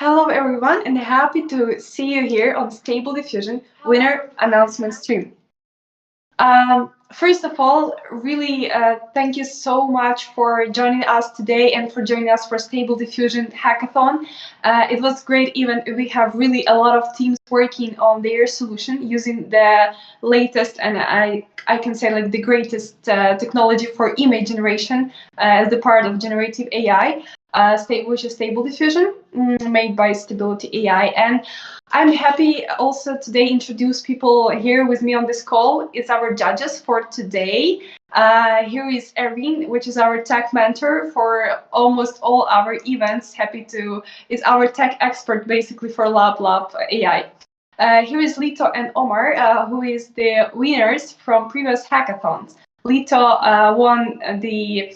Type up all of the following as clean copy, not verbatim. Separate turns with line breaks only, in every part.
Hello everyone, and happy to see you here on Stable Diffusion winner announcement stream. First of all, really thank you so much for joining us today and for joining us for Stable Diffusion Hackathon. It was great event. We have really a lot of teams working on their solution using the latest and I can say like the greatest technology for image generation as the part of generative AI, which is Stable Diffusion, made by Stability AI. And I'm happy also today introduce people here with me on this call. It's our judges for today. Here is Erin, which is our tech mentor for almost all our events. Is our tech expert basically for Lab AI. Here is Lito and Omar, who is the winners from previous hackathons. Lito won the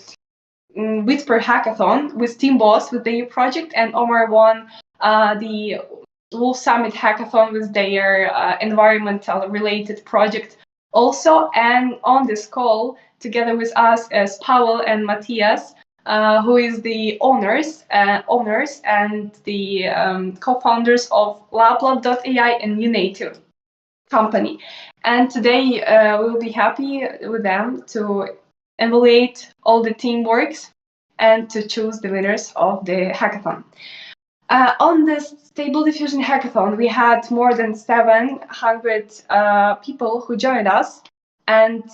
Whisper hackathon with Team Boss with the new project, and Omar won the Wolf Summit hackathon with their environmental related project also. And on this call together with us is Pavel and Matthias, who is the owners and the co-founders of LabLab.ai and Unative company. And today we'll be happy with them to evaluate all the teamworks and to choose the winners of the hackathon. On this Stable Diffusion Hackathon, we had more than 700 people who joined us. And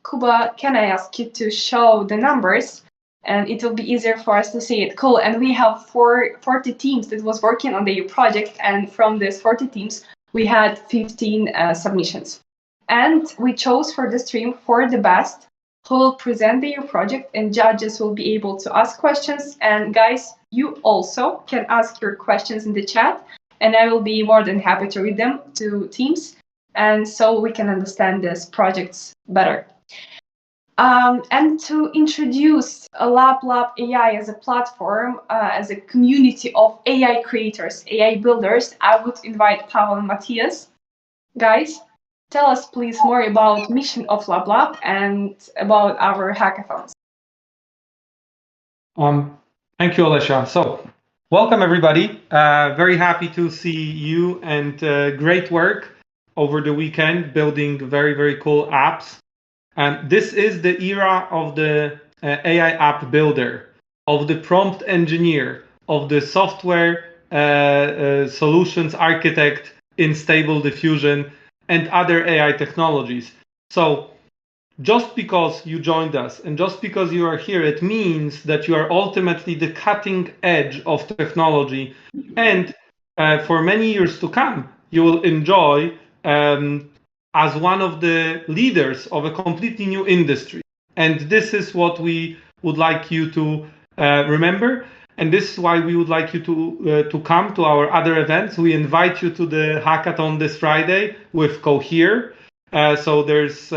Kuba, can I ask you to show the numbers? And it will be easier for us to see it. Cool. And we have 40 teams that was working on the project. And from these 40 teams, we had 15 submissions. And we chose for the stream for the best, who will present their project, and judges will be able to ask questions. And guys, you also can ask your questions in the chat, and I will be more than happy to read them to teams, and so we can understand these projects better. And to introduce LabLab AI as a platform, as a community of AI creators, AI builders, I would invite Pavel and Matthias. Guys, tell us please more about mission of LabLab and about our hackathons.
Thank you, Alessia. So, welcome everybody. Very happy to see you, and great work over the weekend building very, very cool apps. And this is the era of the AI app builder, of the prompt engineer, of the software solutions architect in Stable Diffusion and other AI technologies. So just because you joined us and just because you are here, it means that you are ultimately the cutting edge of technology. And for many years to come, you will enjoy as one of the leaders of a completely new industry. And this is what we would like you to remember. And this is why we would like you to come to our other events. We invite you to the hackathon this Friday with Cohere. So there's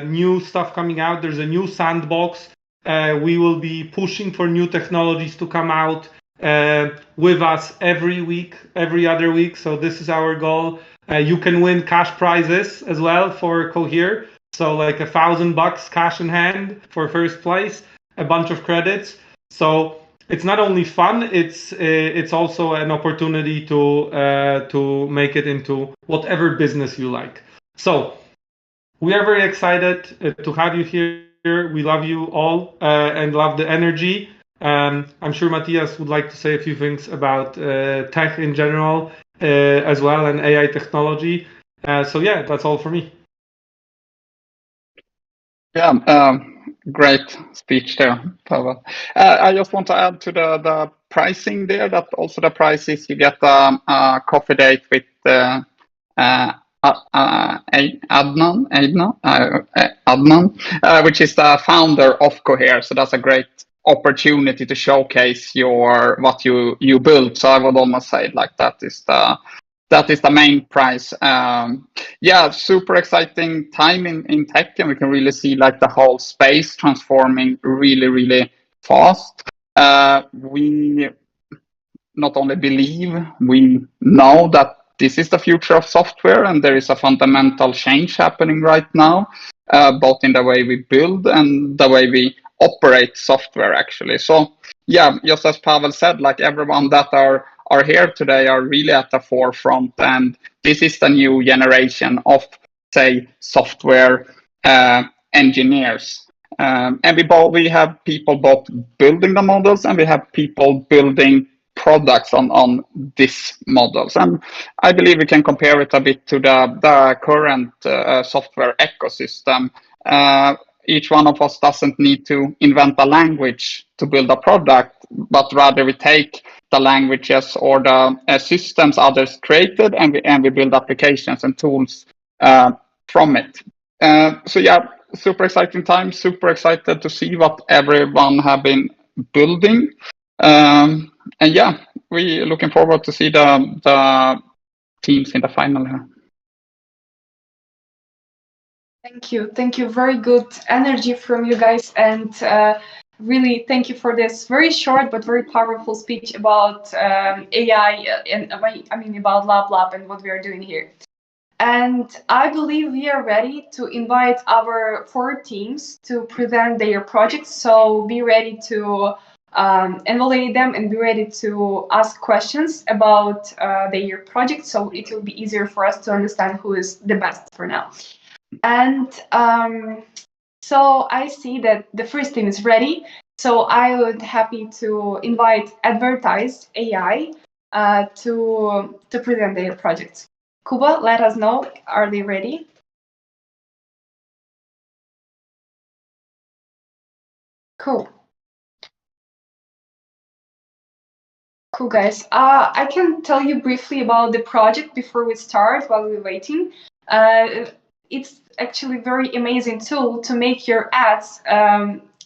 new stuff coming out. There's a new sandbox. We will be pushing for new technologies to come out with us every week, every other week. So this is our goal. You can win cash prizes as well for Cohere. So like $1,000 cash in hand for first place, a bunch of credits. So it's not only fun, it's also an opportunity to make it into whatever business you like. So we are very excited to have you here. We love you all and love the energy. I'm sure Matthias would like to say a few things about tech in general as well, and AI technology. So yeah, that's all for me.
Yeah, great speech there, Pavel. I just want to add to the pricing there that also the price is you get a coffee date with Adnan, which is the founder of Cohere. So that's a great opportunity to showcase what you built. So I would almost say like that is the main prize. Yeah, super exciting time in tech, and we can really see like the whole space transforming really, really fast. We not only believe, we know that this is the future of software, and there is a fundamental change happening right now, both in the way we build and the way we operate software actually. So yeah, just as Pavel said, like everyone that are are here today are really at the forefront, and this is the new generation of, say, software engineers. And we have people both building the models, and we have people building products on these models. And I believe we can compare it a bit to the current software ecosystem. Each one of us doesn't need to invent a language to build a product, but rather we take the languages or the systems others created, and we build applications and tools from it. So yeah, super exciting time. Super excited to see what everyone have been building. And yeah, we looking forward to see the teams in the final here.
Thank you. Very good energy from you guys, and really thank you for this very short but very powerful speech about AI and I mean about LabLab and what we are doing here. And I believe we are ready to invite our 4 teams to present their projects. So be ready to evaluate them and be ready to ask questions about their project. So it will be easier for us to understand who is the best for now. And so I see that the first team is ready. So I would happy to invite Advertise AI to present their projects. Kuba, let us know. Are they ready? Cool. Cool, guys. I can tell you briefly about the project before we start while we're waiting. It's actually a very amazing tool to make your ads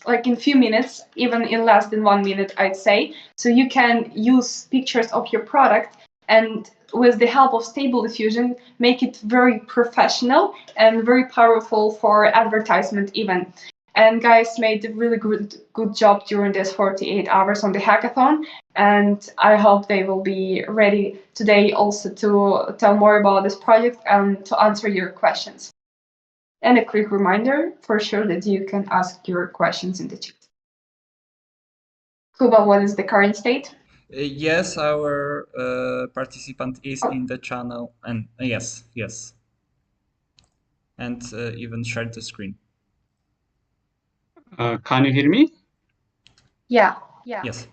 like in few minutes, even in less than 1 minute, I'd say. So you can use pictures of your product and with the help of Stable Diffusion, make it very professional and very powerful for advertisement even. And guys made a really good job during this 48 hours on the hackathon. And I hope they will be ready today also to tell more about this project and to answer your questions. And a quick reminder for sure that you can ask your questions in the chat. Kuba, what is the current state?
Yes, our participant is in the channel, and yes, and even shared the screen.
Can you hear me?
Yeah.
Yes.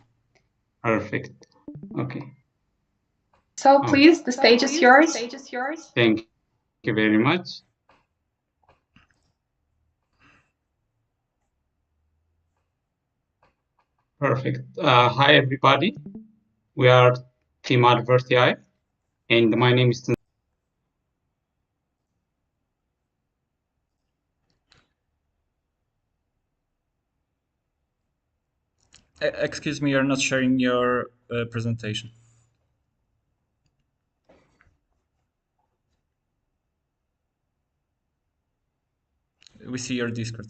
Perfect. Okay.
So please, the stage is yours.
Thank you very much. Perfect. Hi, everybody. We are Team Adverti, and my name is.
Excuse me, you're not sharing your presentation. We see your Discord.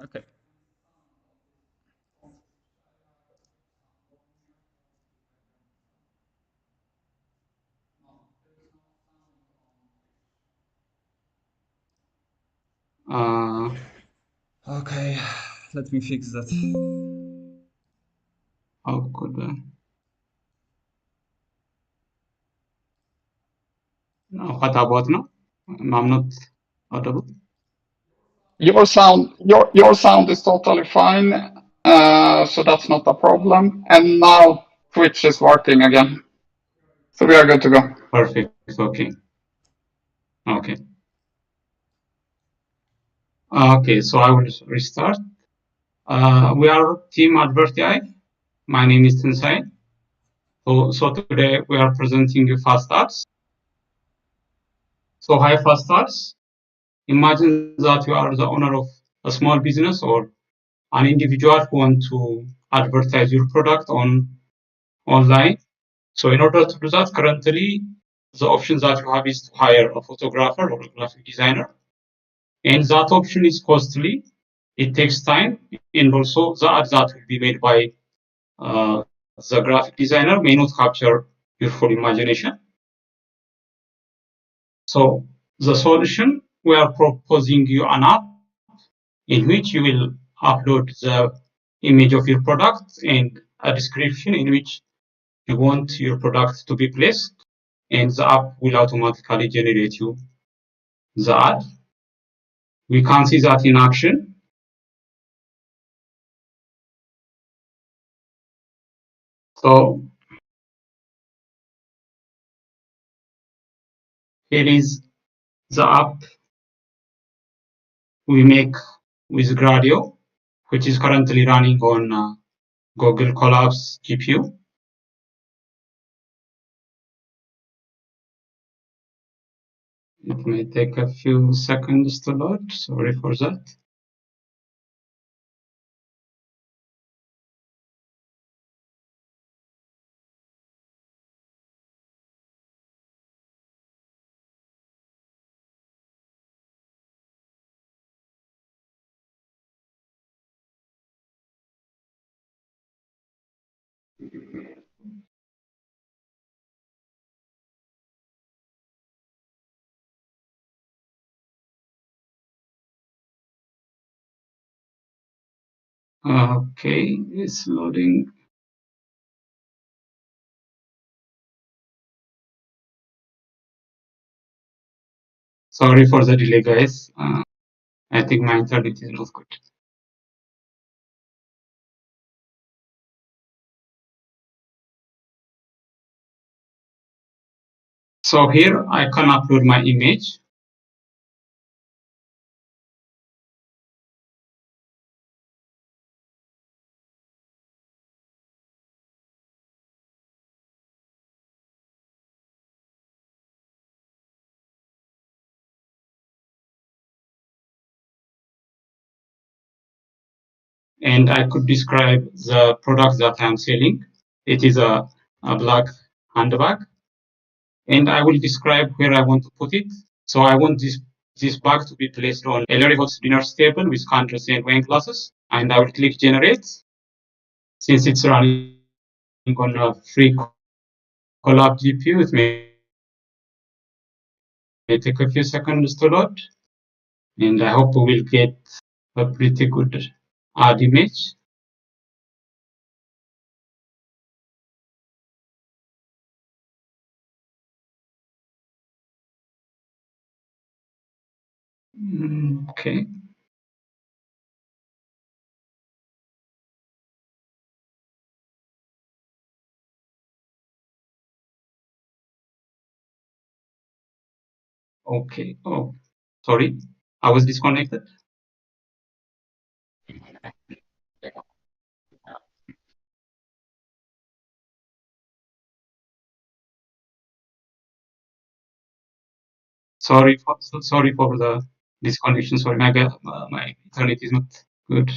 Okay. Okay, let me fix that.
How could no, what about now? I'm not audible.
Your sound is totally fine, so that's not a problem. And now Twitch is working again, so we are good to go.
Perfect. Okay. Okay. Okay. So I will restart. We are Team Adverti. My name is Tensai. So today we are presenting you fast apps. So hi, fast apps. Imagine that you are the owner of a small business or an individual who want to advertise your product online. So in order to do that, currently the options that you have is to hire a photographer or a graphic designer. And that option is costly. It takes time, and also the ad that will be made by the graphic designer may not capture your full imagination. So the solution, we are proposing you an app in which you will upload the image of your product and a description in which you want your product to be placed, and the app will automatically generate you the ad. We can see that in action. So here is the app we make with Gradio, which is currently running on Google Colab's GPU. It may take a few seconds to load. Sorry for that. Okay, it's loading. Sorry for the delay, guys. I think my internet is not good. So here I can upload my image. And I could describe the product that I'm selling. It is a black handbag. And I will describe where I want to put it. So I want this bag to be placed on a very hot dinner table with candles and wine glasses. And I will click generate. Since it's running on a free Colab GPU, it may take a few seconds to load. And I hope we will get a pretty good ad image. Okay. Okay. Oh, sorry. I was disconnected. Sorry for the disconnection. Sorry, my internet is not good.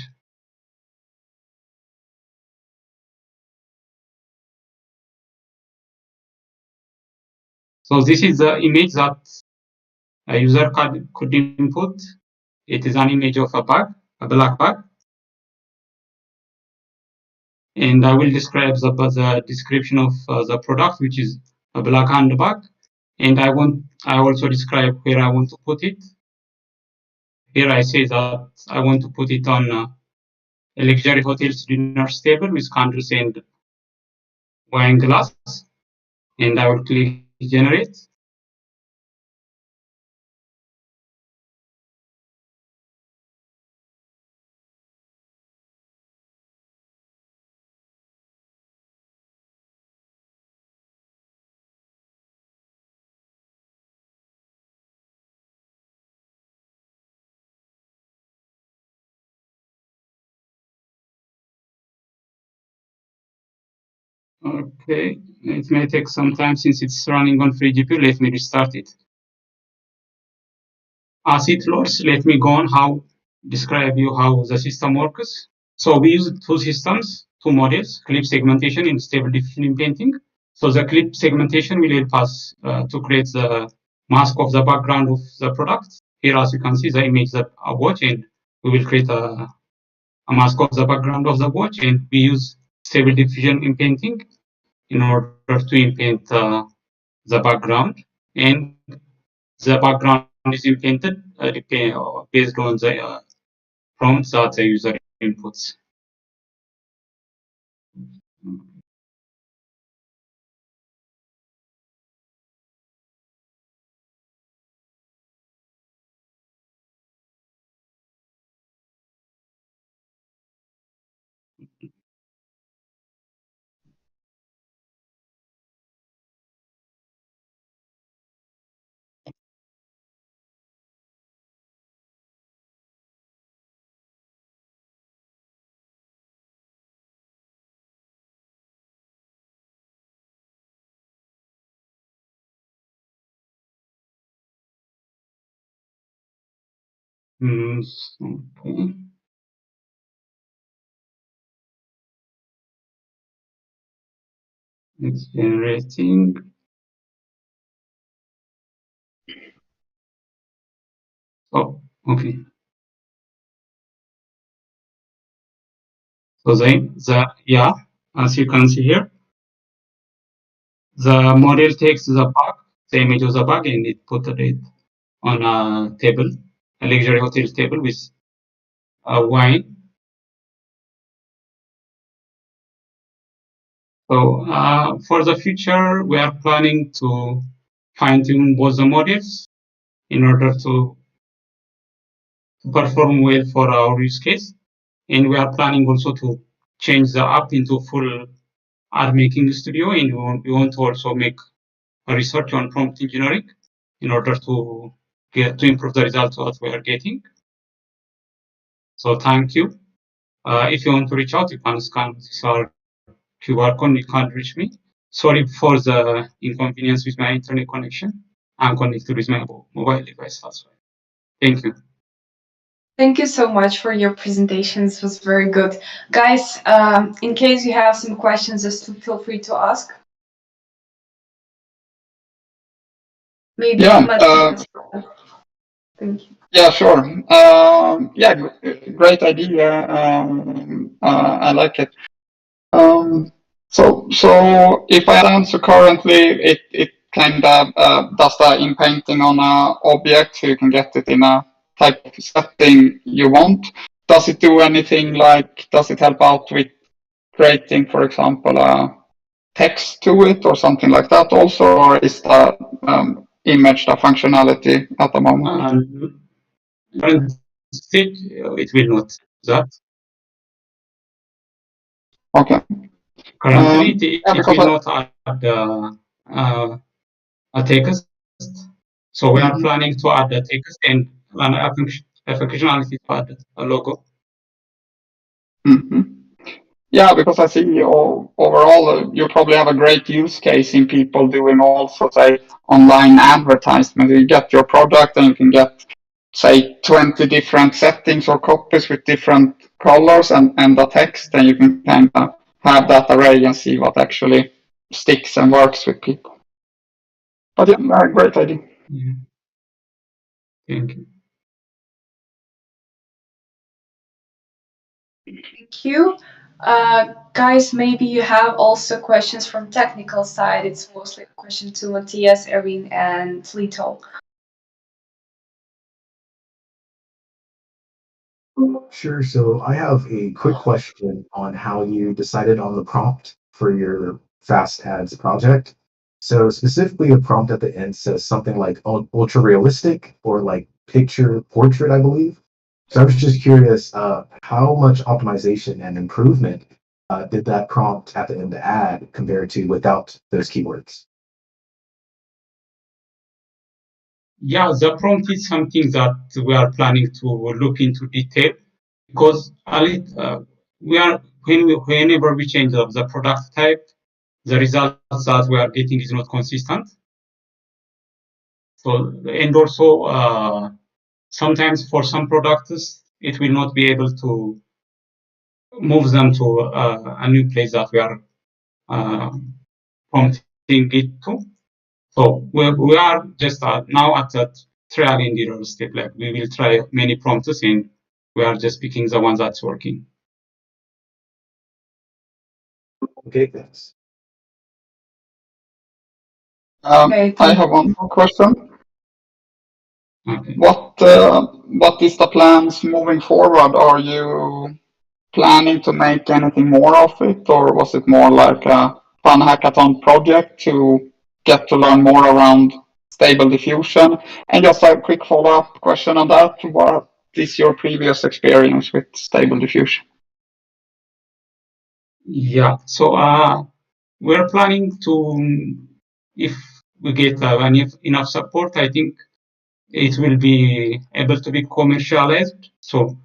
So this is the image that a user could input. It is an image of a bag, a black bag. And I will describe the description of the product, which is a black handbag. And I also describe where I want to put it. Here I say that I want to put it on a luxury hotel's dinner table with candles and wine glass. And I will click generate. Okay, it may take some time since it's running on free GPU. Let me restart it. As it loads, let me go on describe you how the system works. So we use two systems, two models, clip segmentation and stable diffusion painting. So the clip segmentation will help us to create the mask of the background of the product. here, as you can see, the image of a watch, and we will create a mask of the background of the watch, and we use Stable Diffusion in painting in order to inpaint the background, and the background is inpainted based on the prompts that the user inputs. Okay. It's generating. Oh, okay. So yeah, as you can see here, the model takes the bug, the image of the bug, and it put it on a table, a luxury hotel table with a wine. So for the future, we are planning to fine-tune both the models in order to perform well for our use case. And we are planning also to change the app into full art making studio, and we want to also make a research on prompt engineering in order to improve the results that we are getting. So thank you. If you want to reach out, you can scan this QR code. You can reach me. Sorry for the inconvenience with my internet connection. I'm connected with my mobile device as well. Thank you.
Thank you so much for your presentations. It was very good. Guys, in case you have some questions, just feel free to ask. Maybe thank you.
Yeah, sure. Yeah, great idea. I like it. So if I answer currently, it kind of does the in-painting on a object, so you can get it in a type of setting you want. Does it do anything like, does it help out with creating, for example, a text to it or something like that also, or is the image the functionality at the moment?
Current state, it will not do that.
Okay.
Currently, it will not add a text. So we are planning to add a text and a functionality to add a logo.
Mm-hmm. Yeah, because I see overall you probably have a great use case in people doing also, say, online advertisement. You get your product and you can get, say, 20 different settings or copies with different colors and the text, and you can kind of have that array and see what actually sticks and works with people. But yeah, great idea.
Yeah. Thank you.
Thank you. Guys, maybe you have also questions from technical side. It's mostly a question to Matthias, Erin, and Lito.
Sure. So I have a quick question on how you decided on the prompt for your fast ads project. So specifically, the prompt at the end says something like ultra realistic or like picture portrait, I believe. So I was just curious, how much optimization and improvement did that prompt at the end add compared to without those keywords?
Yeah, the prompt is something that we are planning to look into detail, because whenever we change the product type, the results that we are getting is not consistent. So, and also sometimes for some products, it will not be able to move them to a new place that we are prompting it to. So we are just now at that trial and error step. Like we will try many prompts and we are just picking the one that's working.
Okay, thanks.
Okay,
I have one more question.
Okay.
What is the plans moving forward? Are you planning to make anything more of it, or was it more like a fun hackathon project to get to learn more around Stable Diffusion? And just a quick follow-up question on that: what is your previous experience with Stable Diffusion?
Yeah, so we're planning to, if we get enough support, I think it will be able to be commercialized. So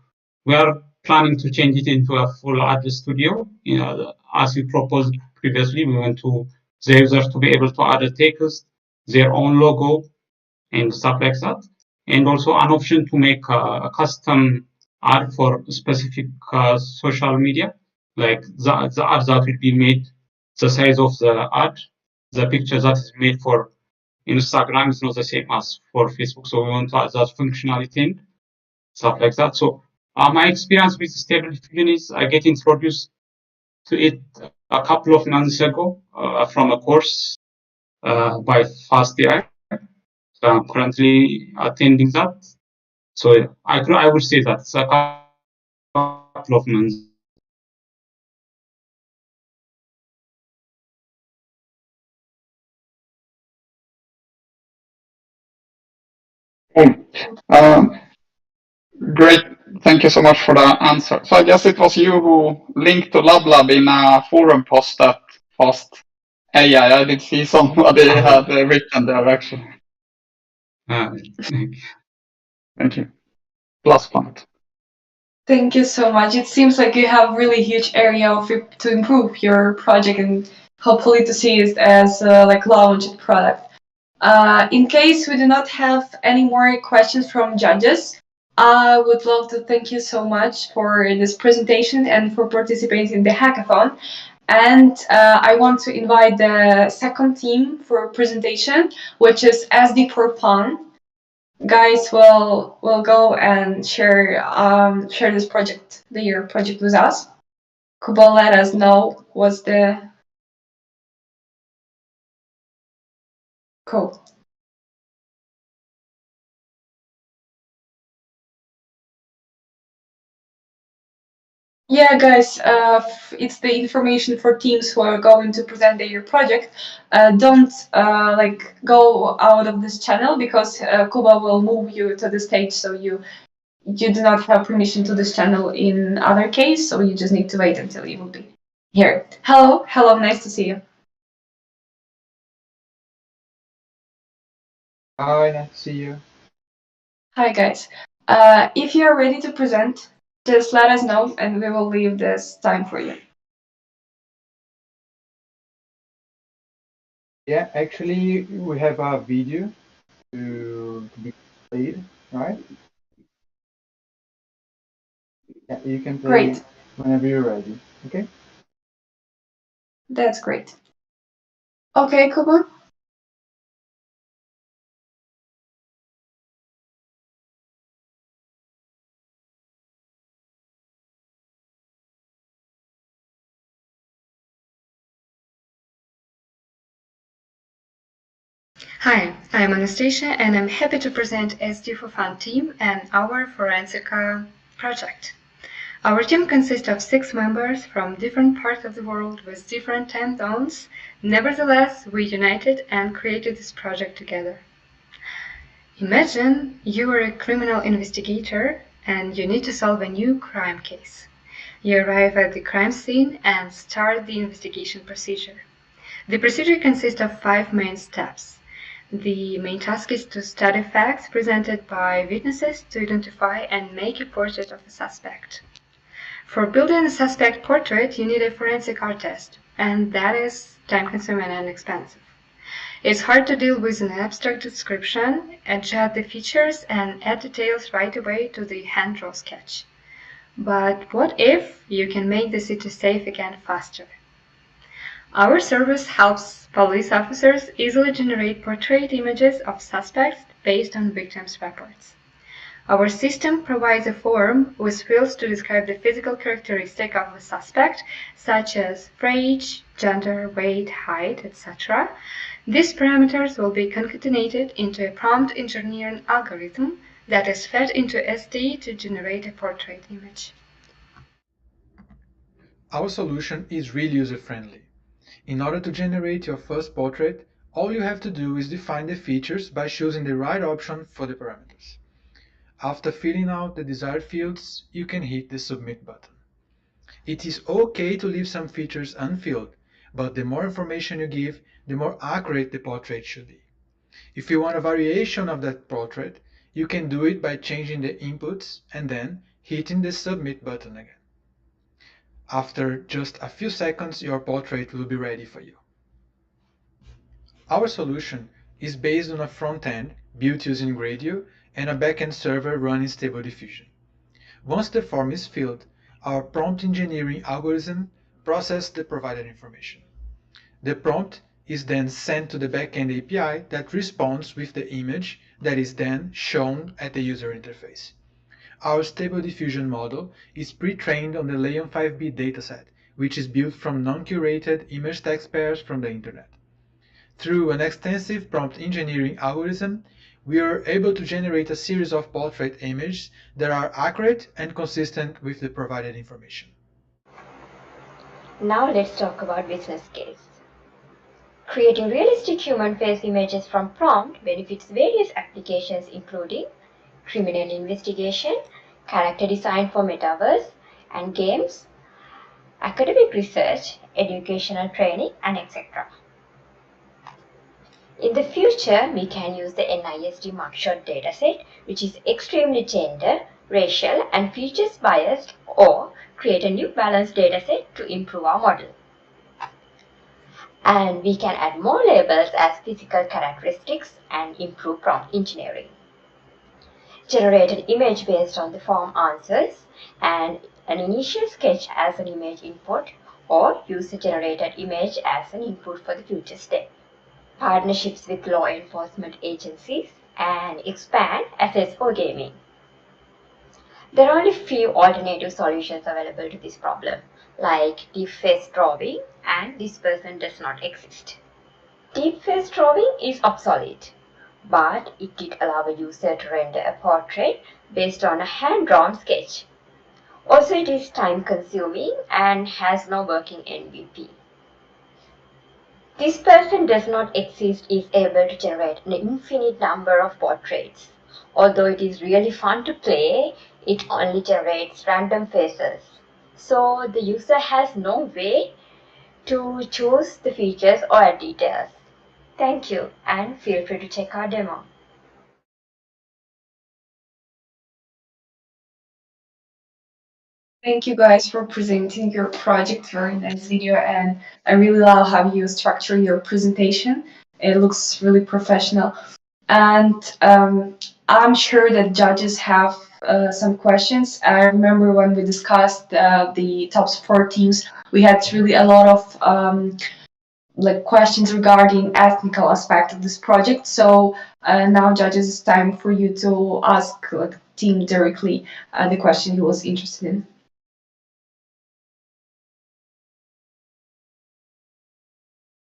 we are planning to change it into a full ad studio. You know, as we proposed previously, we want to the users to be able to add a text, their own logo, and stuff like that. And also an option to make a custom ad for specific social media, like the ad that will be made, the size of the ad, the picture that is made for Instagram is not the same as for Facebook. So we want to add that functionality in, stuff like that. So my experience with Stable Diffusion is I get introduced to it a couple of months ago from a course by Fast AI. So I'm currently attending that. So I would say that it's a couple of months.
Cool. Great. Thank you so much for the answer. So I guess it was you who linked to LabLab in a forum post at Fast AI. I did see somebody had written there actually. Thank you. Plus point.
thank you so much. It seems like you have really huge area to improve your project and hopefully to see it as like launched product. In case we do not have any more questions from judges, I would love to thank you so much for this presentation and for participating in the hackathon. And I want to invite the second team for presentation, which is SD for Fun. Guys will go and share this project, their project with us. Kuba, let us know what's the code. Yeah, guys, it's the information for teams who are going to present their project. Don't like go out of this channel because Kuba will move you to the stage, so you do not have permission to this channel in other case, so you just need to wait until you will be here. Hello, nice to see you.
Hi, nice to see you.
Hi, guys. If you are ready to present, just let us know and we will leave this time for you.
Yeah, actually, we have a video to be played, right? Yeah, you can play
Great.
whenever you're ready. Okay?
That's great. Okay, Kuba.
Hi, I'm Anastasia and I'm happy to present SD for Fun team and our Forensica project. Our team consists of 6 members from different parts of the world with different time zones. Nevertheless, we united and created this project together. Imagine you are a criminal investigator and you need to solve a new crime case. You arrive at the crime scene and start the investigation procedure. The procedure consists of 5 main steps. The main task is to study facts presented by witnesses to identify and make a portrait of the suspect. For building a suspect portrait, you need a forensic artist, and that is time-consuming and expensive. It's hard to deal with an abstract description, adjust the features, and add details right away to the hand-draw sketch. But what if you can make the city safe again faster? Our service helps police officers easily generate portrait images of suspects based on victims' reports. Our system provides a form with fields to describe the physical characteristic of a suspect, such as age, gender, weight, height, etc. These parameters will be concatenated into a prompt engineering algorithm that is fed into SD to generate a portrait image.
Our solution is really user-friendly. In order to generate your first portrait, all you have to do is define the features by choosing the right option for the parameters. After filling out the desired fields, you can hit the Submit button. It is okay to leave some features unfilled, but the more information you give, the more accurate the portrait should be. If you want a variation of that portrait, you can do it by changing the inputs and then hitting the Submit button again. After just a few seconds, your portrait will be ready for you. Our solution is based on a front end built using Gradio and a backend server running Stable Diffusion. Once the form is filled, our prompt engineering algorithm processes the provided information. The prompt is then sent to the backend API that responds with the image that is then shown at the user interface. Our Stable Diffusion model is pre-trained on the Leon 5B dataset, which is built from non-curated image-text pairs from the internet. Through an extensive prompt engineering algorithm, we are able to generate a series of portrait images that are accurate and consistent with the provided information.
Now let's talk about business case. Creating realistic human face images from prompt benefits various applications including criminal investigation, character design for metaverse and games, academic research, educational training, and etc. In the future, we can use the NIST mugshot dataset, which is extremely gender, racial, and features biased, or create a new balanced dataset to improve our model. And we can add more labels as physical characteristics and improve prompt engineering. Generated image based on the form answers and an initial sketch as an image input, or use a generated image as an input for the future step. Partnerships with law enforcement agencies, and expand assets for gaming. There are only few alternative solutions available to this problem, like deep face drawing and this person does not exist. Deep face drawing is obsolete, but it did allow a user to render a portrait based on a hand-drawn sketch. Also, it is time-consuming and has no working MVP. This person does not exist is able to generate an infinite number of portraits. Although it is really fun to play, it only generates random faces. So the user has no way to choose the features or add details. Thank you, and feel free to check our demo.
Thank you guys for presenting your project. Very nice video, and I really love how you structure your presentation. It looks really professional, and I'm sure that judges have some questions. I remember when we discussed the top 4 teams, we had really a lot of questions regarding ethnical aspect of this project. So now, judges, it's time for you to ask team directly the question he was interested in.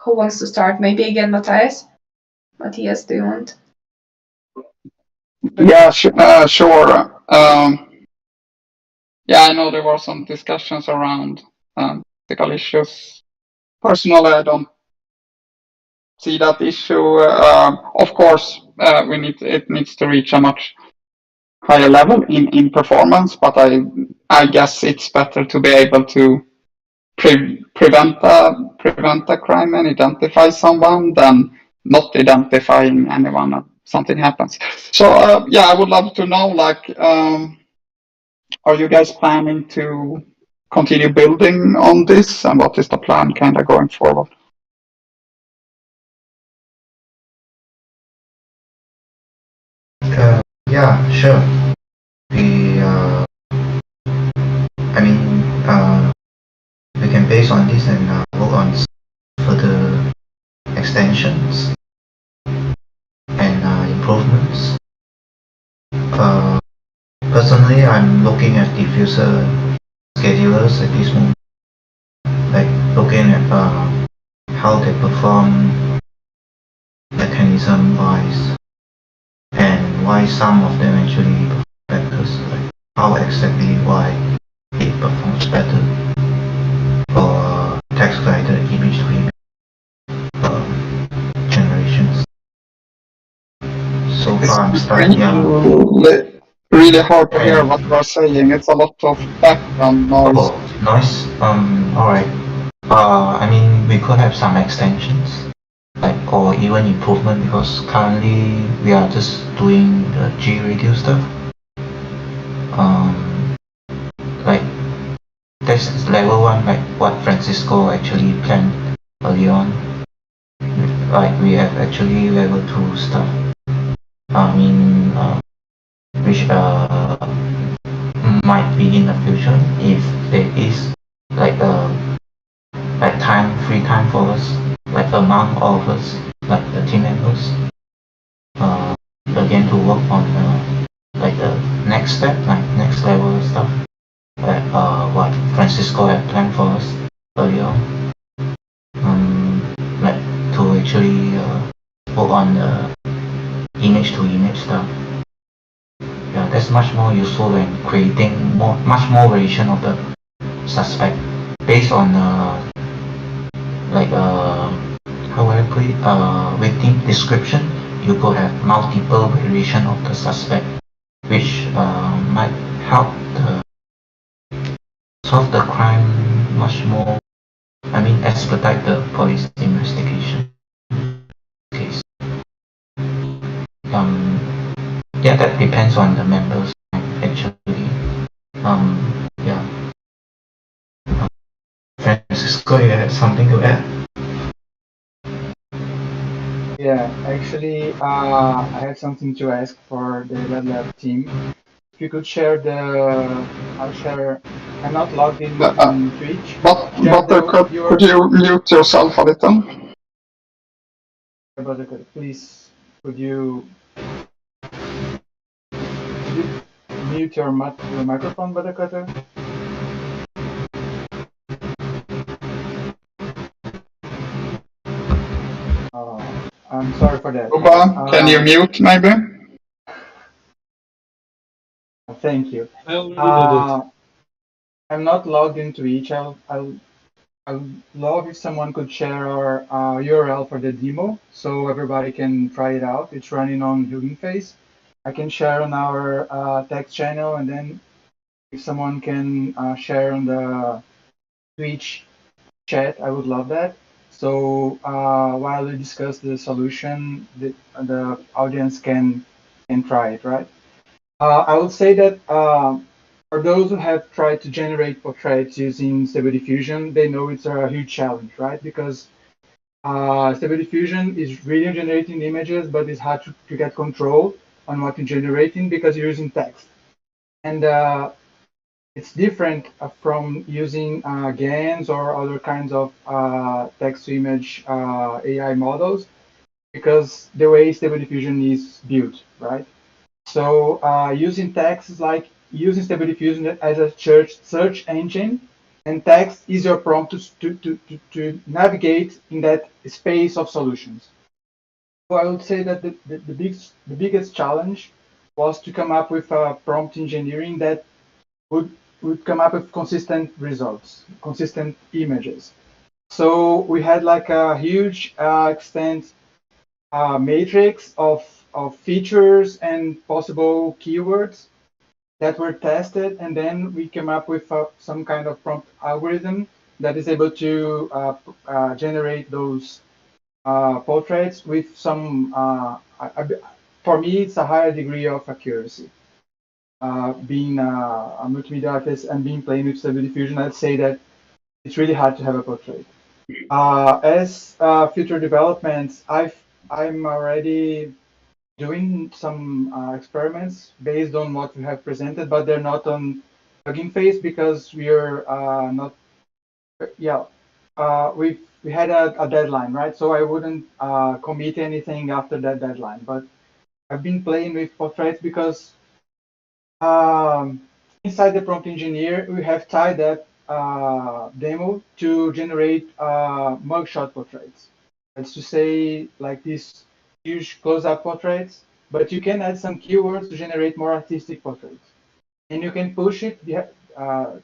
Who wants to start? Maybe again, Matthias? Matthias, do you want?
Yeah, sure. Yeah, I know there were some discussions around ethical issues. Personally, I don't see that issue. Of course, it needs to reach a much higher level in performance, but I guess it's better to be able to prevent a crime and identify someone than not identifying anyone and something happens. So yeah, I would love to know, are you guys planning to continue building on this, and what is the plan kind of going forward?
Yeah, sure. I mean, we can base on this and work on extensions and improvements. Personally, I'm looking at diffuser schedulers at this moment, like looking at how they perform mechanism-wise and why some of them actually perform better, so like how exactly why it performs better for text-guided image-to-image generations. So far, I'm starting.
Really hard to hear what you are saying. It's a lot of background noise.
Oh, noise. All right. I mean, we could have some extensions, like or even improvement, because currently we are just doing the G-radio stuff. Like that's level 1, like what Francisco actually planned early on. Like we have actually level 2 stuff. I mean, which might be in the future if there is like free time for us, like among all of us, like the team members, again to work on like the next step, like next level stuff, like what Francisco had planned for us earlier, like to actually work on the image to image stuff. Yeah, that's much more useful than creating much more variation of the suspect based on like how would I put it, victim description. You could have multiple variation of the suspect, which might help solve the crime much more. I mean, expedite the police investigation case. Yeah, that depends on the members actually. Yeah. Francisco, you have something to add?
Yeah, actually, I have something to ask for the Red Lab team. If you could share I'll share. I'm not logged in Twitch.
But could you mute yourself a little?
Please, could you mute your microphone, Buttercutter? I'm sorry for that.
Uba, can you mute maybe?
Thank you.
I already did it.
I'm not logged into each. I'll love if someone could share our URL for the demo so everybody can try it out. It's running on Hugging Face. I can share on our text channel, and then if someone can share on the Twitch chat, I would love that. So while we discuss the solution, the audience can try it, right? I would say that for those who have tried to generate portraits using Stable Diffusion, they know it's a huge challenge, right? Because Stable Diffusion is really generating images, but it's hard to get control on what you're generating because you're using text. And it's different from using GANs or other kinds of text-to-image AI models because the way Stable Diffusion is built, right? So using text is like using Stable Diffusion as a search engine, and text is your prompt to navigate in that space of solutions. So I would say that the biggest challenge was to come up with a prompt engineering that would come up with consistent results, consistent images. So we had like a huge extent matrix of features and possible keywords that were tested, and then we came up with some kind of prompt algorithm that is able to generate those portraits with some, for me, it's a higher degree of accuracy. Being a multimedia artist and being playing with Stable Diffusion, I'd say that it's really hard to have a portrait. As future developments, I'm already doing some experiments based on what we have presented, but they're not on Hugging Face because we are not. Yeah, we had a deadline, right? So I wouldn't commit anything after that deadline. But I've been playing with portraits because inside the prompt engineer, we have tied that demo to generate mugshot portraits. That's to say, like these huge close-up portraits, but you can add some keywords to generate more artistic portraits. And you can push it uh,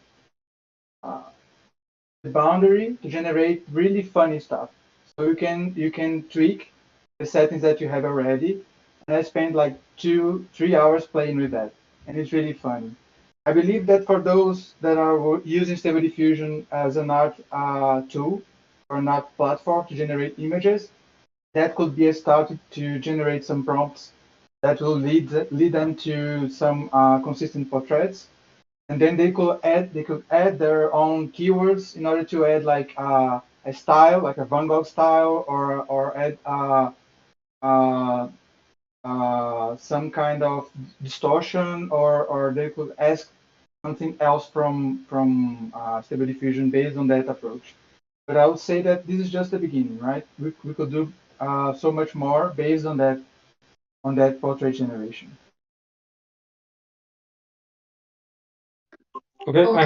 the boundary to generate really funny stuff. So you can tweak the settings that you have already. And I spent like 2-3 hours playing with that, and it's really funny. I believe that for those that are using Stable Diffusion as an art tool or an art platform to generate images, that could be a start to generate some prompts that will lead them to some consistent portraits, and then they could add their own keywords in order to add like a style, like a Van Gogh style, or add uh, some kind of distortion, or they could ask something else from Stable Diffusion based on that approach. But I would say that this is just the beginning, right? We could do so much more based on that portrait generation.
Okay, I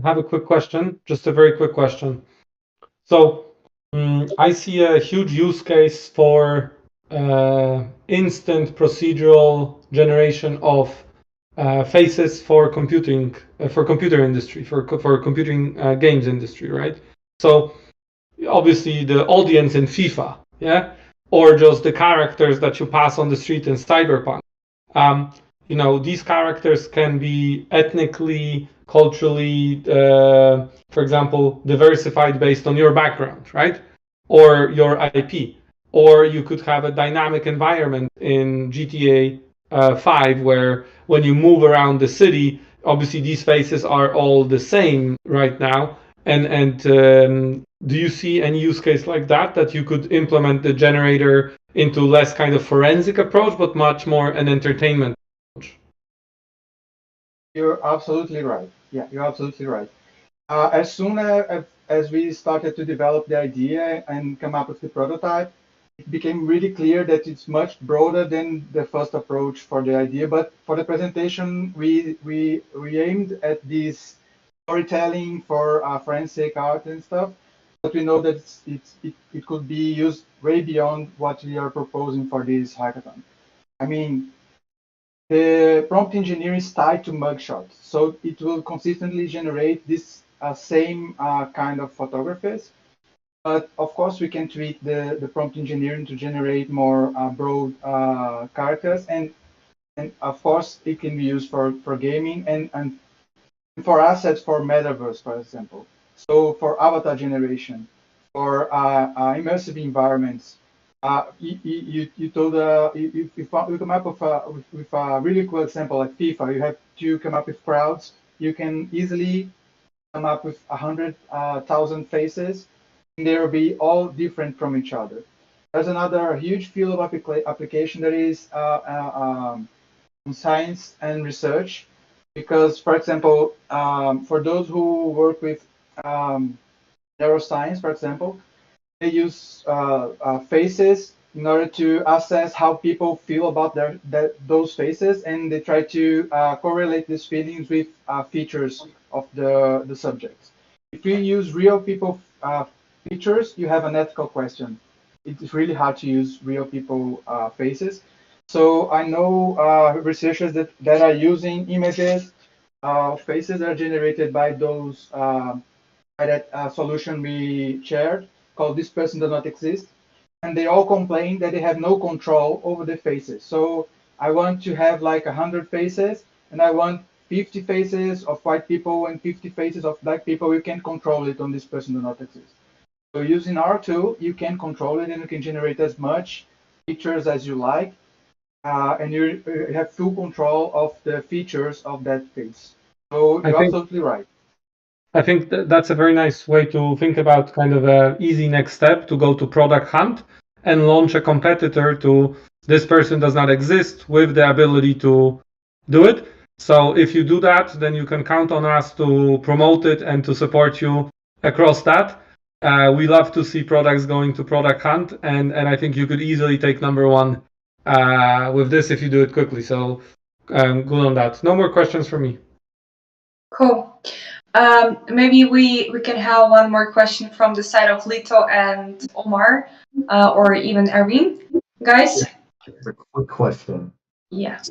have a quick question, just a very quick question. So I see a huge use case for instant procedural generation of faces for computing, for computer industry, for computing games industry, right? So obviously the audience in FIFA, yeah, or just the characters that you pass on the street in Cyberpunk. You know, these characters can be ethnically, culturally, for example, diversified based on your background, right? Or your IP. Or you could have a dynamic environment in GTA 5 where when you move around the city, obviously these faces are all the same right now. And do you see any use case like that you could implement the generator into less kind of forensic approach, but much more an entertainment approach?
You're absolutely right. Yeah, you're absolutely right. As soon as we started to develop the idea and come up with the prototype, it became really clear that it's much broader than the first approach for the idea. But for the presentation, we aimed at this storytelling for forensic art and stuff. But we know that it could be used way beyond what we are proposing for this hackathon. I mean, the prompt engineering is tied to mugshots, so it will consistently generate this same kind of photographies. But of course, we can tweak the prompt engineering to generate more broad characters, and of course, it can be used for gaming and for assets for metaverse, for example. So for avatar generation, for immersive environments, you told you come up with a really cool example like FIFA. You have to come up with crowds. You can easily come up with 100,000 faces, and they will be all different from each other. There's another huge field of application that is science and research, because, for example, for those who work with neuroscience, for example, they use faces in order to assess how people feel about those faces, and they try to correlate these feelings with features of the subjects. If you use real people features, you have an ethical question. It's really hard to use real people faces. So I know researchers that are using images, faces that are generated by those by that solution we shared called "This Person Does Not Exist," and they all complain that they have no control over the faces. So I want to have like 100 faces, and I want 50 faces of white people and 50 faces of black people. You can control it on "This Person Does Not Exist." So using our tool, you can control it, and you can generate as much pictures as you like, and you have full control of the features of that face. So you're absolutely right.
I think that's a very nice way to think about kind of a easy next step to go to product hunt and launch a competitor to "This Person Does Not Exist" with the ability to do it. So if you do that, then you can count on us to promote it and to support you across that. We love to see products going to product hunt, and I think you could easily take number one with this if you do it quickly. So good on that. No more questions from me.
Cool. Maybe we can have one more question from the side of Lito and Omar, or even Irene. Guys?
A quick question.
Yeah.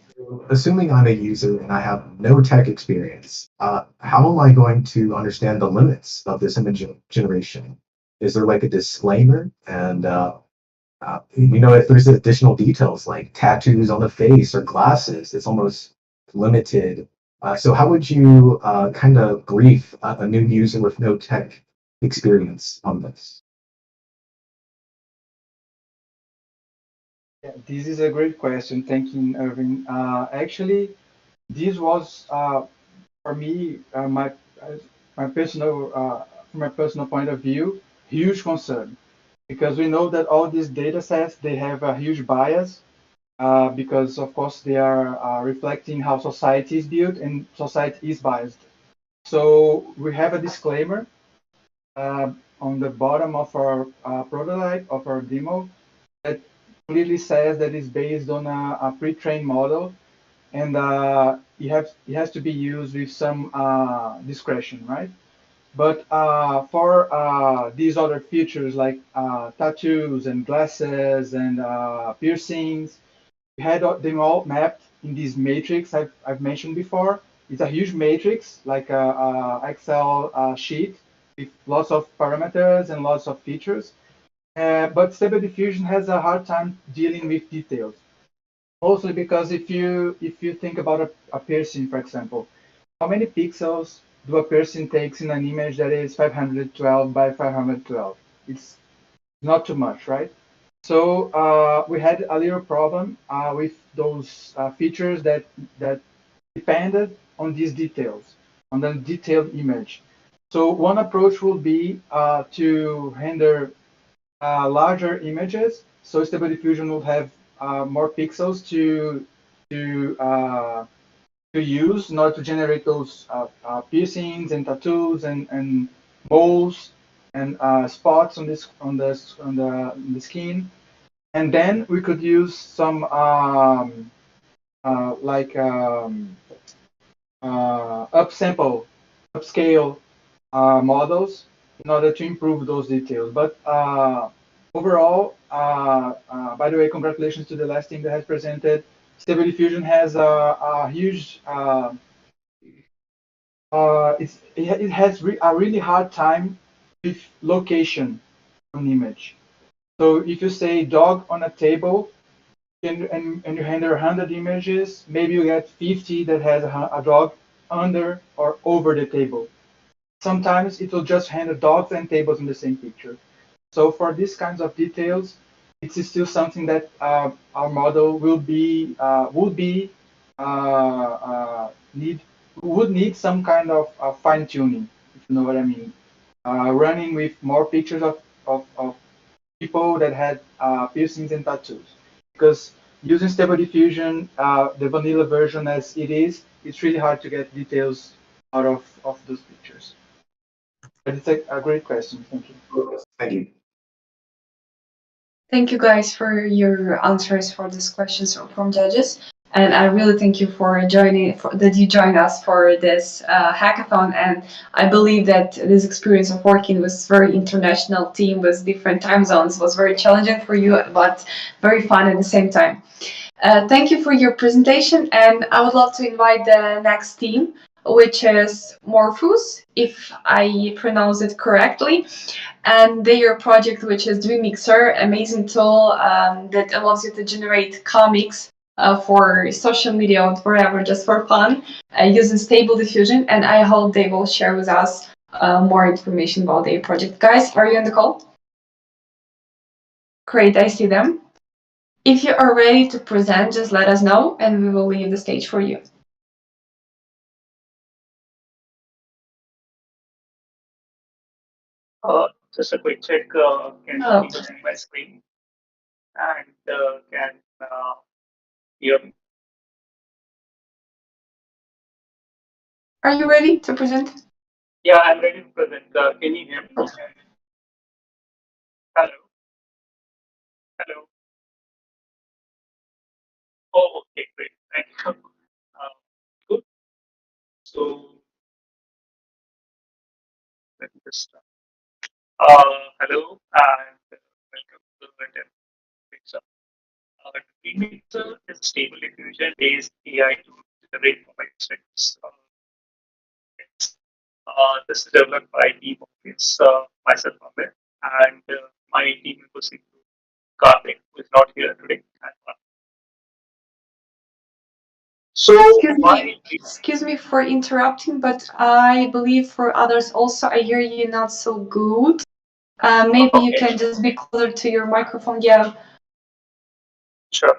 Assuming I'm a user and I have no tech experience, how am I going to understand the limits of this image generation? Is there like a disclaimer? And if there's additional details like tattoos on the face or glasses, it's almost limited. So how would you kind of brief a new user with no tech experience on this?
Yeah, this is a great question. Thank you, Irving. Actually, this was for me my personal from my personal point of view, huge concern because we know that all these data sets they have a huge bias because of course they are reflecting how society is built and society is biased. So we have a disclaimer on the bottom of our prototype of our demo that clearly says that it's based on a pre-trained model and it has to be used with some discretion, right? But for these other features like tattoos and glasses and piercings, we had them all mapped in this matrix I've mentioned before. It's a huge matrix, like a Excel sheet with lots of parameters and lots of features. But Stable Diffusion has a hard time dealing with details. Mostly because if you think about a piercing, for example, how many pixels do a piercing takes in an image that is 512 by 512? It's not too much, right? So we had a little problem with those features that depended on these details, on the detailed image. So one approach will be to render larger images. So Stable Diffusion will have more pixels to use in order to generate those piercings and tattoos and moles and spots on the skin. And then we could use some upscale models in order to improve those details. But overall, by the way, congratulations to the last team that has presented. Stable Diffusion has a huge, it has a really hard time with location on image. So if you say dog on a table and you render 100 images, maybe you get 50 that has a dog under or over the table. Sometimes it will just render dogs and tables in the same picture. So for these kinds of details, it's still something that our model would need some kind of fine tuning, if you know what I mean. Running with more pictures of people that had piercings and tattoos, because using Stable Diffusion, the vanilla version as it is, it's really hard to get details out of those pictures. But it's a great question. Thank you.
Thank you.
Thank you guys for your answers for these questions from judges. And I really thank you for that you joined us for this hackathon. And I believe that this experience of working with very international team with different time zones was very challenging for you, but very fun at the same time. Thank you for your presentation. And I would love to invite the next team, which is Morphus, if I pronounce it correctly, and their project, which is Dreamixer, amazing tool that allows you to generate comics for social media or wherever, just for fun, using Stable Diffusion. And I hope they will share with us more information about their project. Guys, are you on the call? Great, I see them. If you are ready to present, just let us know and we will leave the stage for you.
Just a quick check. Can people see my screen? And can hear me?
Are you ready to present?
Yeah, I'm ready to present. Can you hear me? Hello, hello. Oh, okay, great. Thank you. Good. So let me just start. Hello and welcome to the Mixer. Mixer is a stable diffusion-based AI to generate complex text. This is developed by team of its, myself, Amit, and my team members include Karthik, who is not here today. And, so why?
Excuse me for interrupting, but I believe for others also I hear you not so good. Maybe you can just be closer to your microphone. Yeah.
Sure.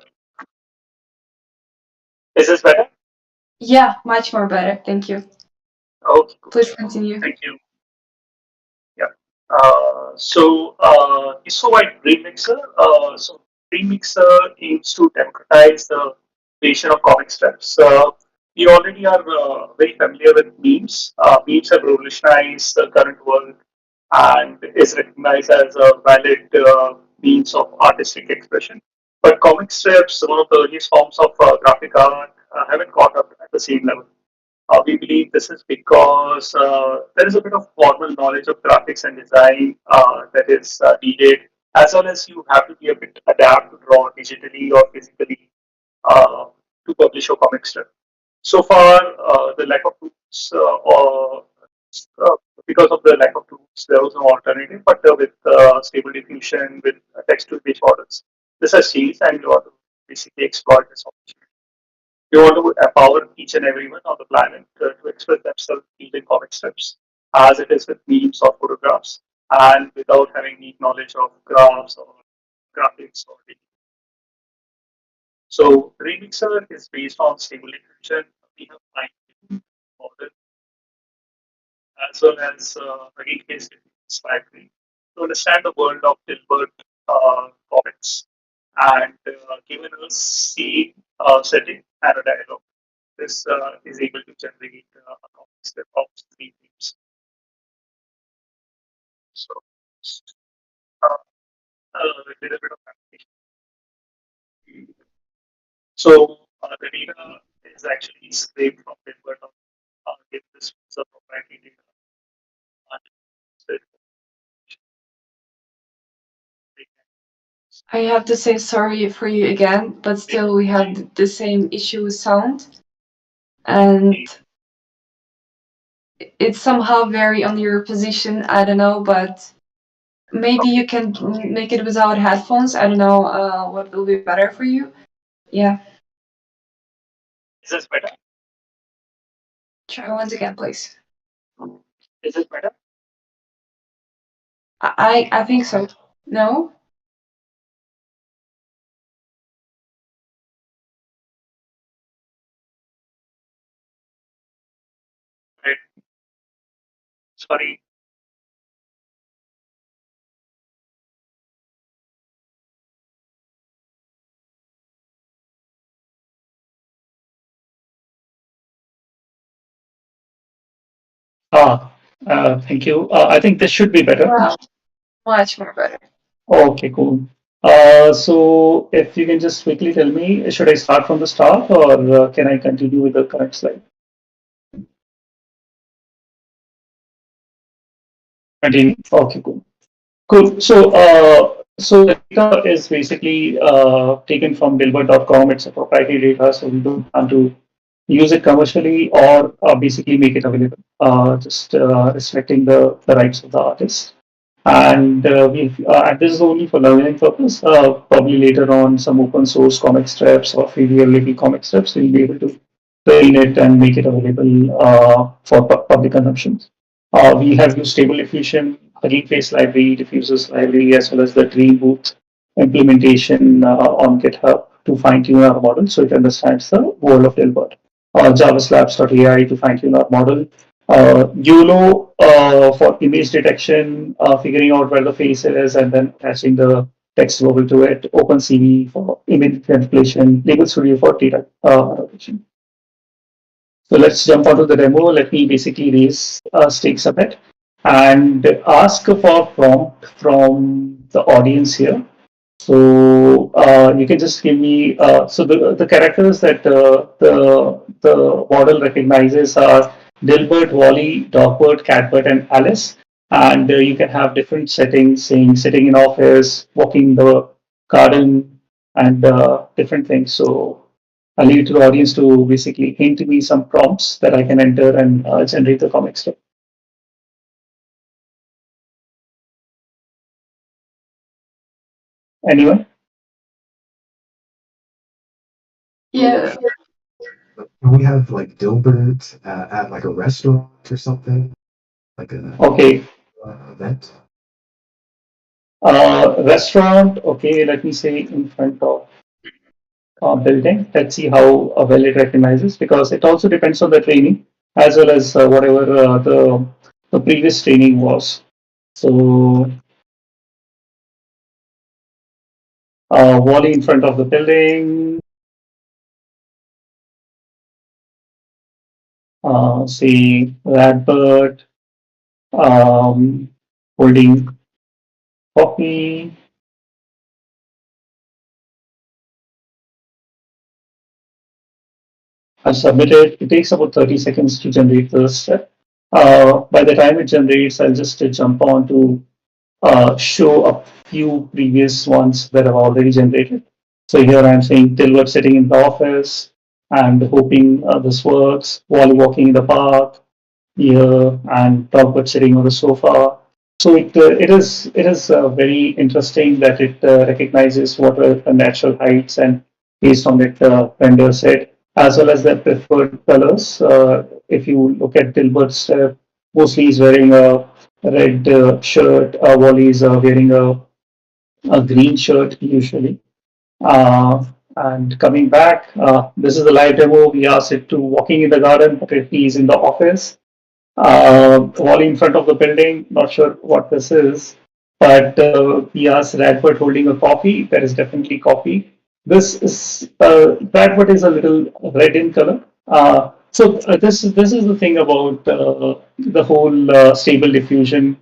Is this better?
Yeah, much more better. Thank you.
Okay. Cool.
Please continue.
Thank you. Yeah. So why Remixer? So Remixer aims to democratize the creation of comic strips. We already are very familiar with memes. Memes have revolutionized the current world and is recognized as a valid means of artistic expression. But comic strips, one of the earliest forms of graphic art, haven't caught up at the same level. We believe this is because there is a bit of formal knowledge of graphics and design that is needed, as well as you have to be a bit adapt to draw digitally or physically uh, to publish your comic strip. So far, the lack of tools, or because of the lack of tools, there was no alternative. But with stable diffusion, with text-to-image models, this has changed, and you want to basically exploit this opportunity. We want to empower each and everyone on the planet to express themselves using comic strips, as it is with memes or photographs, and without having deep knowledge of graphs or graphics or data. So Remixer is based on stable diffusion. We have fine model as well as again case library to understand the world of Dilbert comics and given a scene setting and a dialogue. This is able to generate a complex web of three themes. So, uh, a little bit of application. So, the data is actually scraped from Dilbert. Give this is a proprietary data. And
I have to say sorry for you again, but still we have the same issue with sound. And it's somehow very on your position. I don't know, but maybe you can make it without headphones. I don't know what will be better for you. Yeah.
Is this better?
Try once again, please.
Is it better?
I think so. No?
Right. Sorry.
Thank you. I think this should be better.
Wow. Much more better.
Okay, cool. So if you can just quickly tell me, should I start from the start or can I continue with the current slide? Continue. Okay, cool. Cool. So the data is basically taken from Dilbert.com. It's a proprietary data, so we don't want to use it commercially or basically make it available. Just respecting the rights of the artist. And and this is only for learning purpose. Probably later on, some open source comic strips or free little comic strips will be able to train it and make it available for public consumption. We have used Stable Diffusion, Hugging Face library, Diffusers library, as well as the Dream Booth implementation on GitHub to fine tune our model so it understands the world of Dilbert. JavaSlabs.ai to fine tune our model. YOLO for image detection, figuring out where the face is and then attaching the text bubble to it. OpenCV for image manipulation. Label Studio for data annotation. So let's jump onto the demo. Let me basically raise stakes a bit and ask for prompt from the audience here. So you can just give me so the characters that the model recognizes are Dilbert, Wally, Dogbert, Catbert, and Alice. And you can have different settings, saying sitting in office, walking the garden, and different things. So I'll leave it to the audience to basically hint me some prompts that I can enter and generate the comic strip. Anyone?
Yeah.
Can we have like Dilbert at like a restaurant or something? Like a
Okay.
Event?
Restaurant. Okay, let me say in front of building. Let's see how well it recognizes, because it also depends on the training as well as whatever the previous training was. So Wally in front of the building. Say Radbird holding coffee. I submitted. It takes about 30 seconds to generate the step. By the time it generates, I'll just jump on to show a few previous ones that I've already generated. So here I'm saying Dilbert sitting in the office and hoping this works, Wally walking in the park here, and Dogbert sitting on the sofa. So it is very interesting that it recognizes what are the natural heights, and based on it, render set as well as their preferred colors. If you look at Dilbert's, mostly he's wearing a red shirt. Wally is wearing a green shirt usually. And coming back, this is the live demo. We asked it to walking in the garden, but he's in the office. Wally in front of the building, not sure what this is, but we asked Radford holding a coffee. There is definitely coffee. This is Radford is a little red in color. This is the thing about the whole stable diffusion,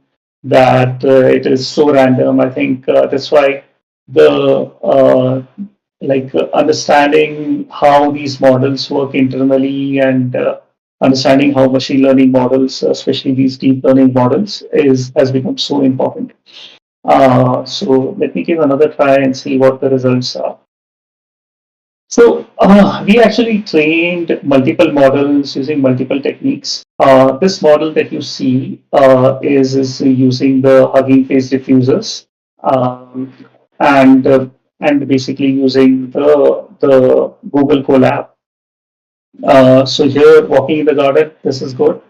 that it is so random. I think that's why the understanding how these models work internally, and understanding how machine learning models, especially these deep learning models, is has become so important. So let me give another try and see what the results are. So we actually trained multiple models using multiple techniques. This model that you see is using the Hugging Face diffusers, um, and and basically using the Google Colab. So here, walking in the garden, this is good.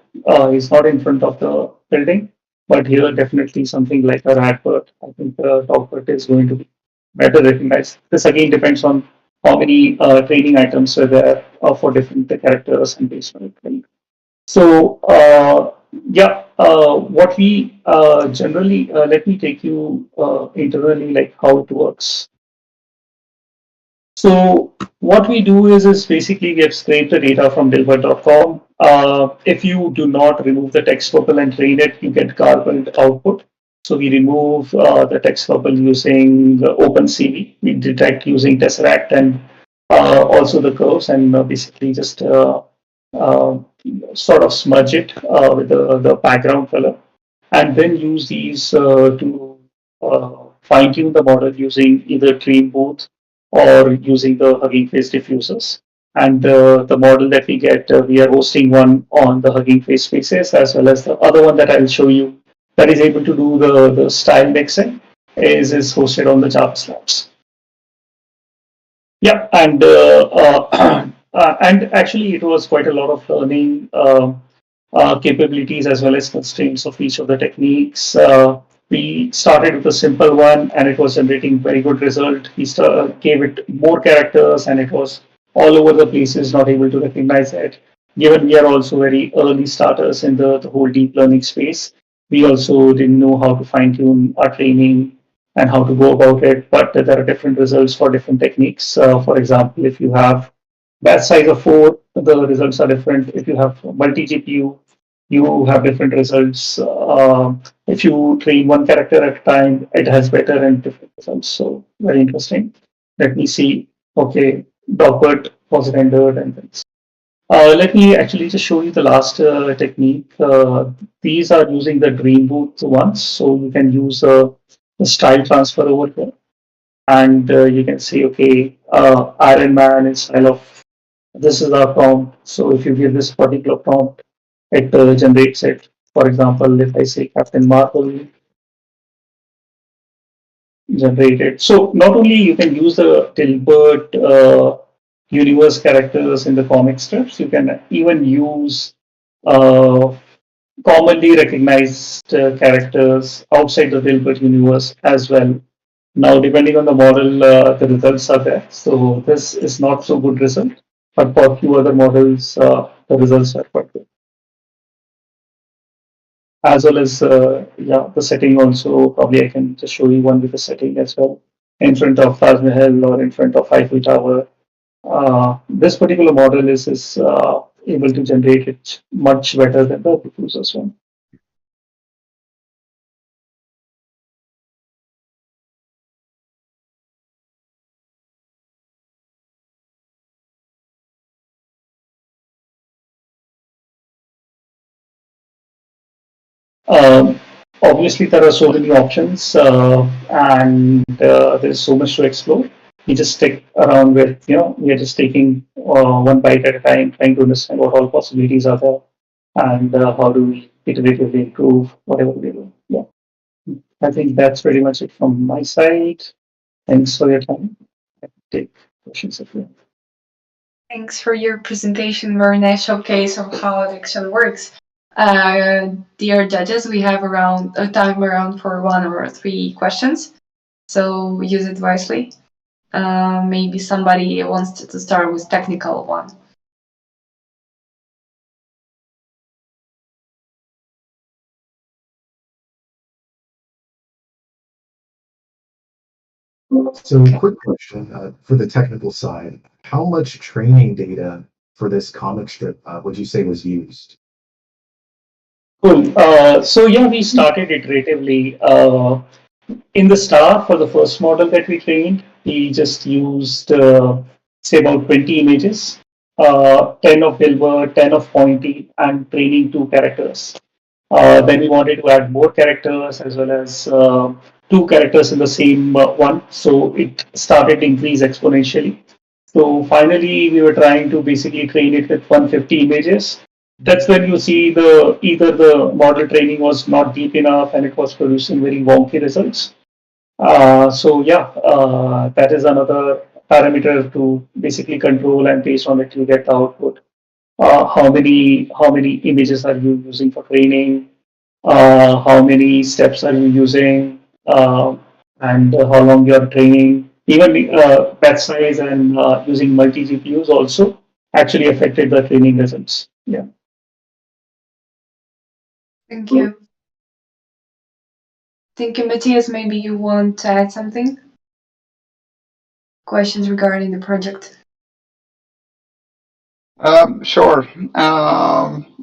He's not in front of the building, but here definitely something like a rat bird. I think the dog bird is going to be better recognized. This again depends on how many training items are there for different characters and based on it. So yeah, what we generally let me take you internally, like how it works. So what we do is basically we have scraped the data from Dilbert.com. If you do not remove the text bubble and train it, you get garbled output. So we remove the text bubble using OpenCV. We detect using Tesseract and also the curves, and basically just uh, sort of smudge it with the background color, and then use these to fine tune the model using either Dream Booth or using the Hugging Face diffusers. And the model that we get, we are hosting one on the Hugging Face spaces, as well as the other one that I'll show you that is able to do the style mixing is hosted on the Java slabs. Yeah, and and actually it was quite a lot of learning capabilities as well as constraints of each of the techniques. We started with a simple one, and it was generating very good result. We gave it more characters, and it was all over the places, not able to recognize it. Given we are also very early starters in the whole deep learning space, we also didn't know how to fine tune our training and how to go about it. But there are different results for different techniques. For example, if you have batch size of 4, the results are different. If you have multi GPU, you have different results. If you train one character at a time, it has better and different results. So very interesting. Let me see. Okay, Dogbert was rendered and things. Let me actually just show you the last technique. These are using the Dream Booth ones, so you can use a style transfer over here, and you can say, okay, Iron Man in style of this is our prompt. So if you give this particular prompt, it generates it. For example, if I say Captain Marvel generated. So not only you can use the Dilbert universe characters in the comic strips, you can even use uh, commonly recognized characters outside the Dilbert universe as well. Now, depending on the model, the results are there. So this is not so good result, but for a few other models, the results are quite good. As well as yeah, the setting also. Probably I can just show you one with the setting as well. In front of Taj Mahal or in front of Eiffel Tower. This particular model is able to generate it much better than the diffusers one. Um, Obviously, there are so many options, and there's so much to explore. We just stick around with, we are just taking one bite at a time, trying to understand what all possibilities are there, and how do we iteratively improve whatever we do. Yeah, I think that's pretty much it from my side. Thanks for your time. I can take questions if you have.
Thanks for your presentation. Very nice showcase of how it actually works. Dear judges, we have around a time around for 1 or 3 questions, so use it wisely. Maybe somebody wants to start with technical one.
So, quick question for the technical side: how much training data for this comic strip would you say was used?
Cool. So yeah, we started iteratively. In the start, for the first model that we trained, we just used say about 20 images, 10 of Dilbert, 10 of Pointy, and training 2 characters. Then we wanted to add more characters as well as 2 characters in the same one. So it started to increase exponentially. So finally, we were trying to basically train it with 150 images. That's when you see the either the model training was not deep enough and it was producing very wonky results. So yeah, that is another parameter to basically control, and based on it you get the output. How many images are you using for training? How many steps are you using? And how long you are training? Even batch size and using multi GPUs also actually affected the training results. Yeah.
Thank you. Thank you, Matthias. Maybe you want to add something? Questions regarding the project?
Sure.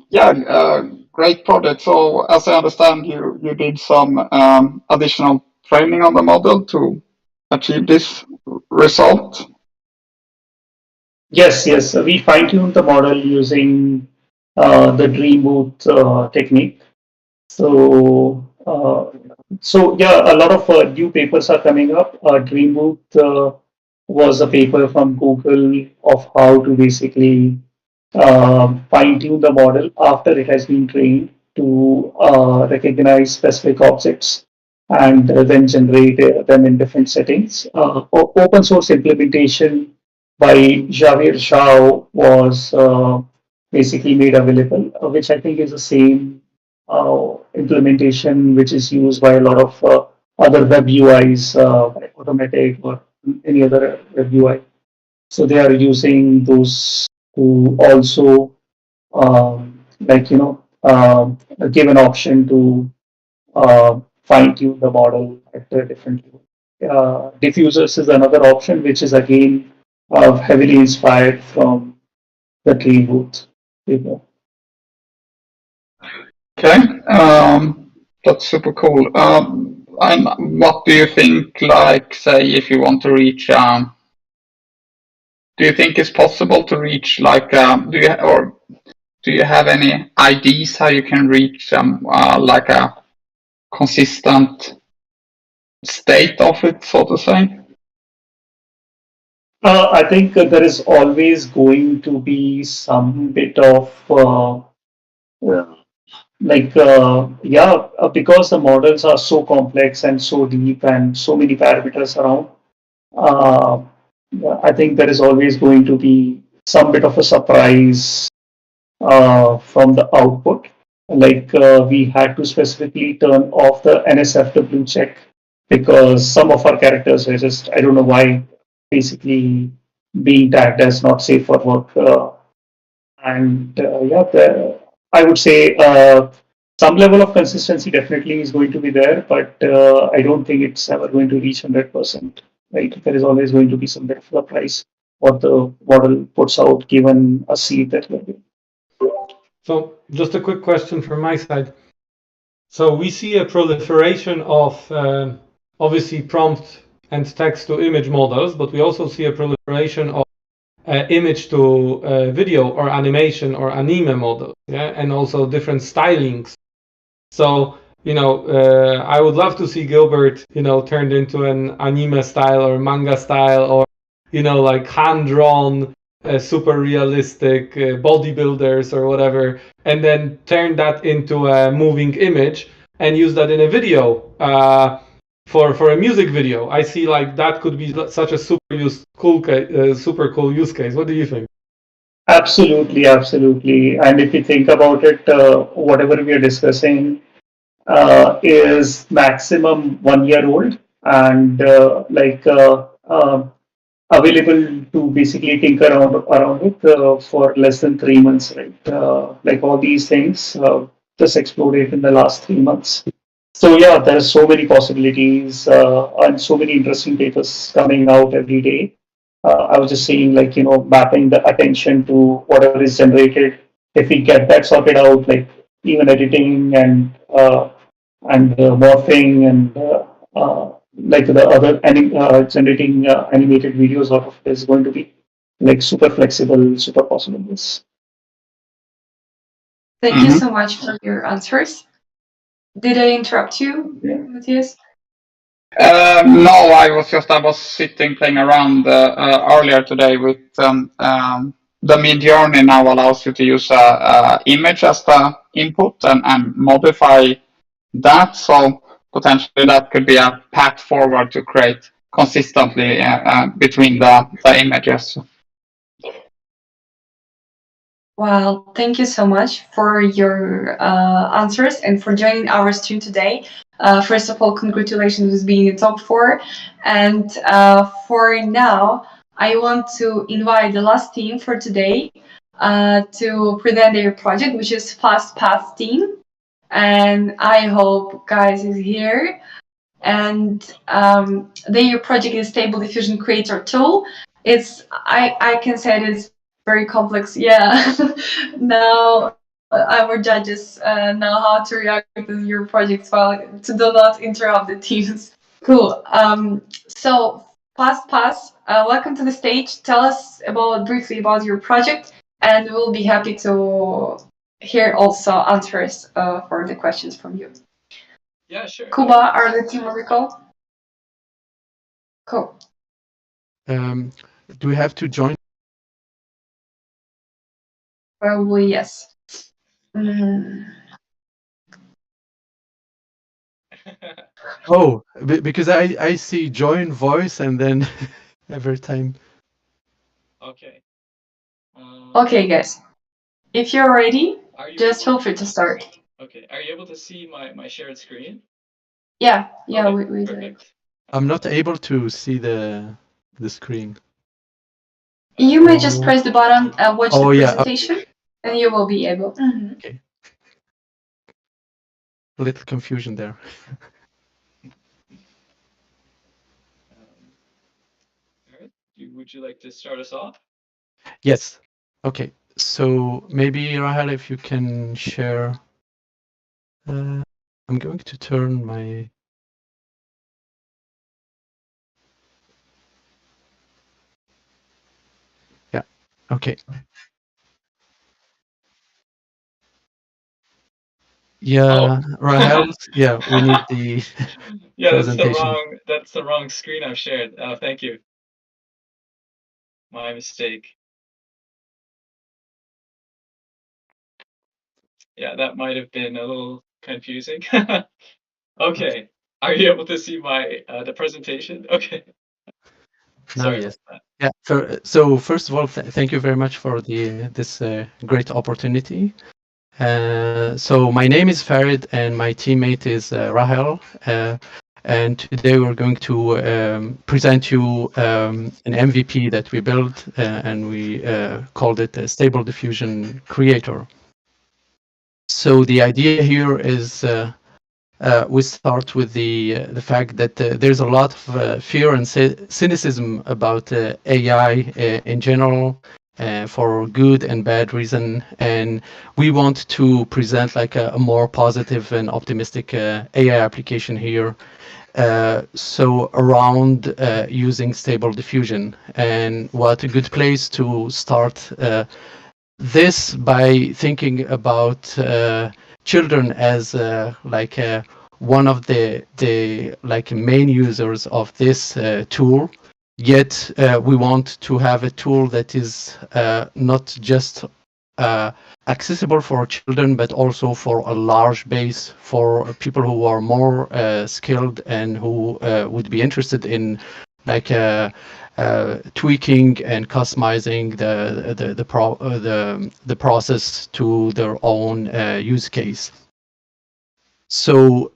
Yeah, great project. So as I understand, you did some additional training on the model to achieve this result.
Yes. We fine tuned the model using the Dream Booth technique. So yeah, a lot of new papers are coming up. Dreambooth was a paper from Google of how to basically fine tune the model after it has been trained to recognize specific objects and then generate them in different settings. Open source implementation by Javier Shao was basically made available, which I think is the same implementation which is used by a lot of other web UIs, like Automatic or any other web UI. So they are using those to also like give an option to fine tune the model at a different level. Diffusers is another option which is again heavily inspired from the dream booth. You know.
Okay, that's super cool. And what do you think? Like, say, if you want to reach, do you think it's possible to reach like, do you have any ideas how you can reach like a consistent state of it, so to say?
I think there is always going to be some bit of because the models are so complex and so deep and so many parameters around. Uh, I think there is always going to be some bit of a surprise from the output. Like we had to specifically turn off the NSFW check because some of our characters were just, I don't know why, basically being tagged as not safe for work. I would say some level of consistency definitely is going to be there, but I don't think it's ever going to reach 100%. Right? There is always going to be some bit of a price what the model puts out given a seed that we're doing.
So just a quick question from my side. So we see a proliferation of obviously prompt and text to image models, but we also see a proliferation of image to video or animation or anime models, yeah, and also different stylings. So I would love to see Gilbert, turned into an anime style or manga style, or like hand drawn, super realistic bodybuilders or whatever, and then turn that into a moving image and use that in a video. For a music video, I see like that could be such a super cool use case. What do you think?
Absolutely, absolutely. And if you think about it, whatever we are discussing is maximum 1 year old and available to basically tinker around with for less than 3 months, right? Like all these things just exploded in the last 3 months. So yeah, there are so many possibilities and so many interesting papers coming out every day. I was just saying, like, mapping the attention to whatever is generated. If we get that sorted out, like even editing and morphing and like the other generating animated videos out of it is going to be like super flexible, super possible. Yes.
Thank you so much for your answers. Did I interrupt you, Matthias?
No, I was sitting playing around earlier today with the Mid Journey now allows you to use a image as the input and modify that. So potentially that could be a path forward to create consistently between the images.
Well, thank you so much for your answers and for joining our stream today. First of all, congratulations with being in top 4. And for now, I want to invite the last team for today to present their project, which is Fast Path team. And I hope guys is here. And their project is Stable Diffusion Creator Tool. I can say it's very complex. Yeah. Now our judges know how to react to your projects while to do not interrupt the teams. Cool. So Fast Pass, welcome to the stage. Tell us briefly about your project, and we'll be happy to hear also answers for the questions from you.
Yeah, sure.
Kuba, are the team recall? Cool.
Do we have to join?
Probably yes. Mm.
Oh, because I see join voice and then every time.
Okay.
Okay, guys. If you're ready, just feel free to start.
Okay. Are you able to see my shared screen?
Yeah,
Okay,
we do it.
I'm not able to see the screen.
You may just press the button and watch the
yeah,
presentation, and you will be able.
Okay. A little confusion there.
All right. Would you like to start us off?
Yes. Okay. So maybe Rahel, if you can share. I'm going to turn my. Yeah. Okay. Yeah, Rahel. Yeah, we need the
Yeah,
presentation.
that's the wrong screen I've shared. Thank you. My mistake. Yeah, that might have been a little confusing. Okay. Are you able to see my the presentation? Okay.
Now,
Sorry
yes.
about that.
Yeah. So first of all, thank you very much for this great opportunity. So my name is Farid, and my teammate is Rahel. And today we're going to present you an MVP that we built, and we called it a Stable Diffusion Creator. So the idea here is we start with the fact that there's a lot of fear and cynicism about AI in general, for good and bad reason, and we want to present like a more positive and optimistic AI application here. So around using Stable Diffusion, and what a good place to start this by thinking about children as like one of the like main users of this tool. Yet we want to have a tool that is not just accessible for children, but also for a large base for people who are more skilled and who would be interested in like tweaking and customizing the process to their own use case. So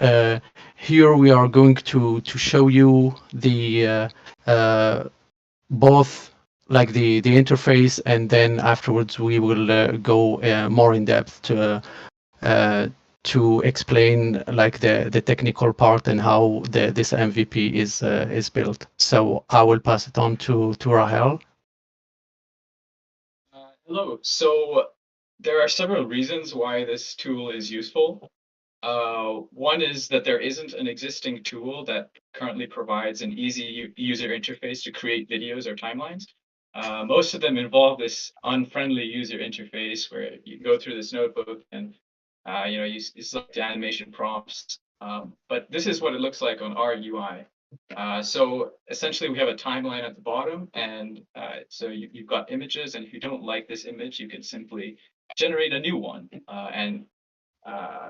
here we are going to show you the both like the interface, and then afterwards we will go more in depth to explain like the technical part and how this MVP is built. So I will pass it on to Rahel.
Hello. So there are several reasons why this tool is useful. One is that there isn't an existing tool that currently provides an easy user interface to create videos or timelines. Most of them involve this unfriendly user interface where you go through this notebook and you select the animation prompts. But this is what it looks like on our UI. So essentially, we have a timeline at the bottom, and so you've got images, and if you don't like this image, you can simply generate a new one. And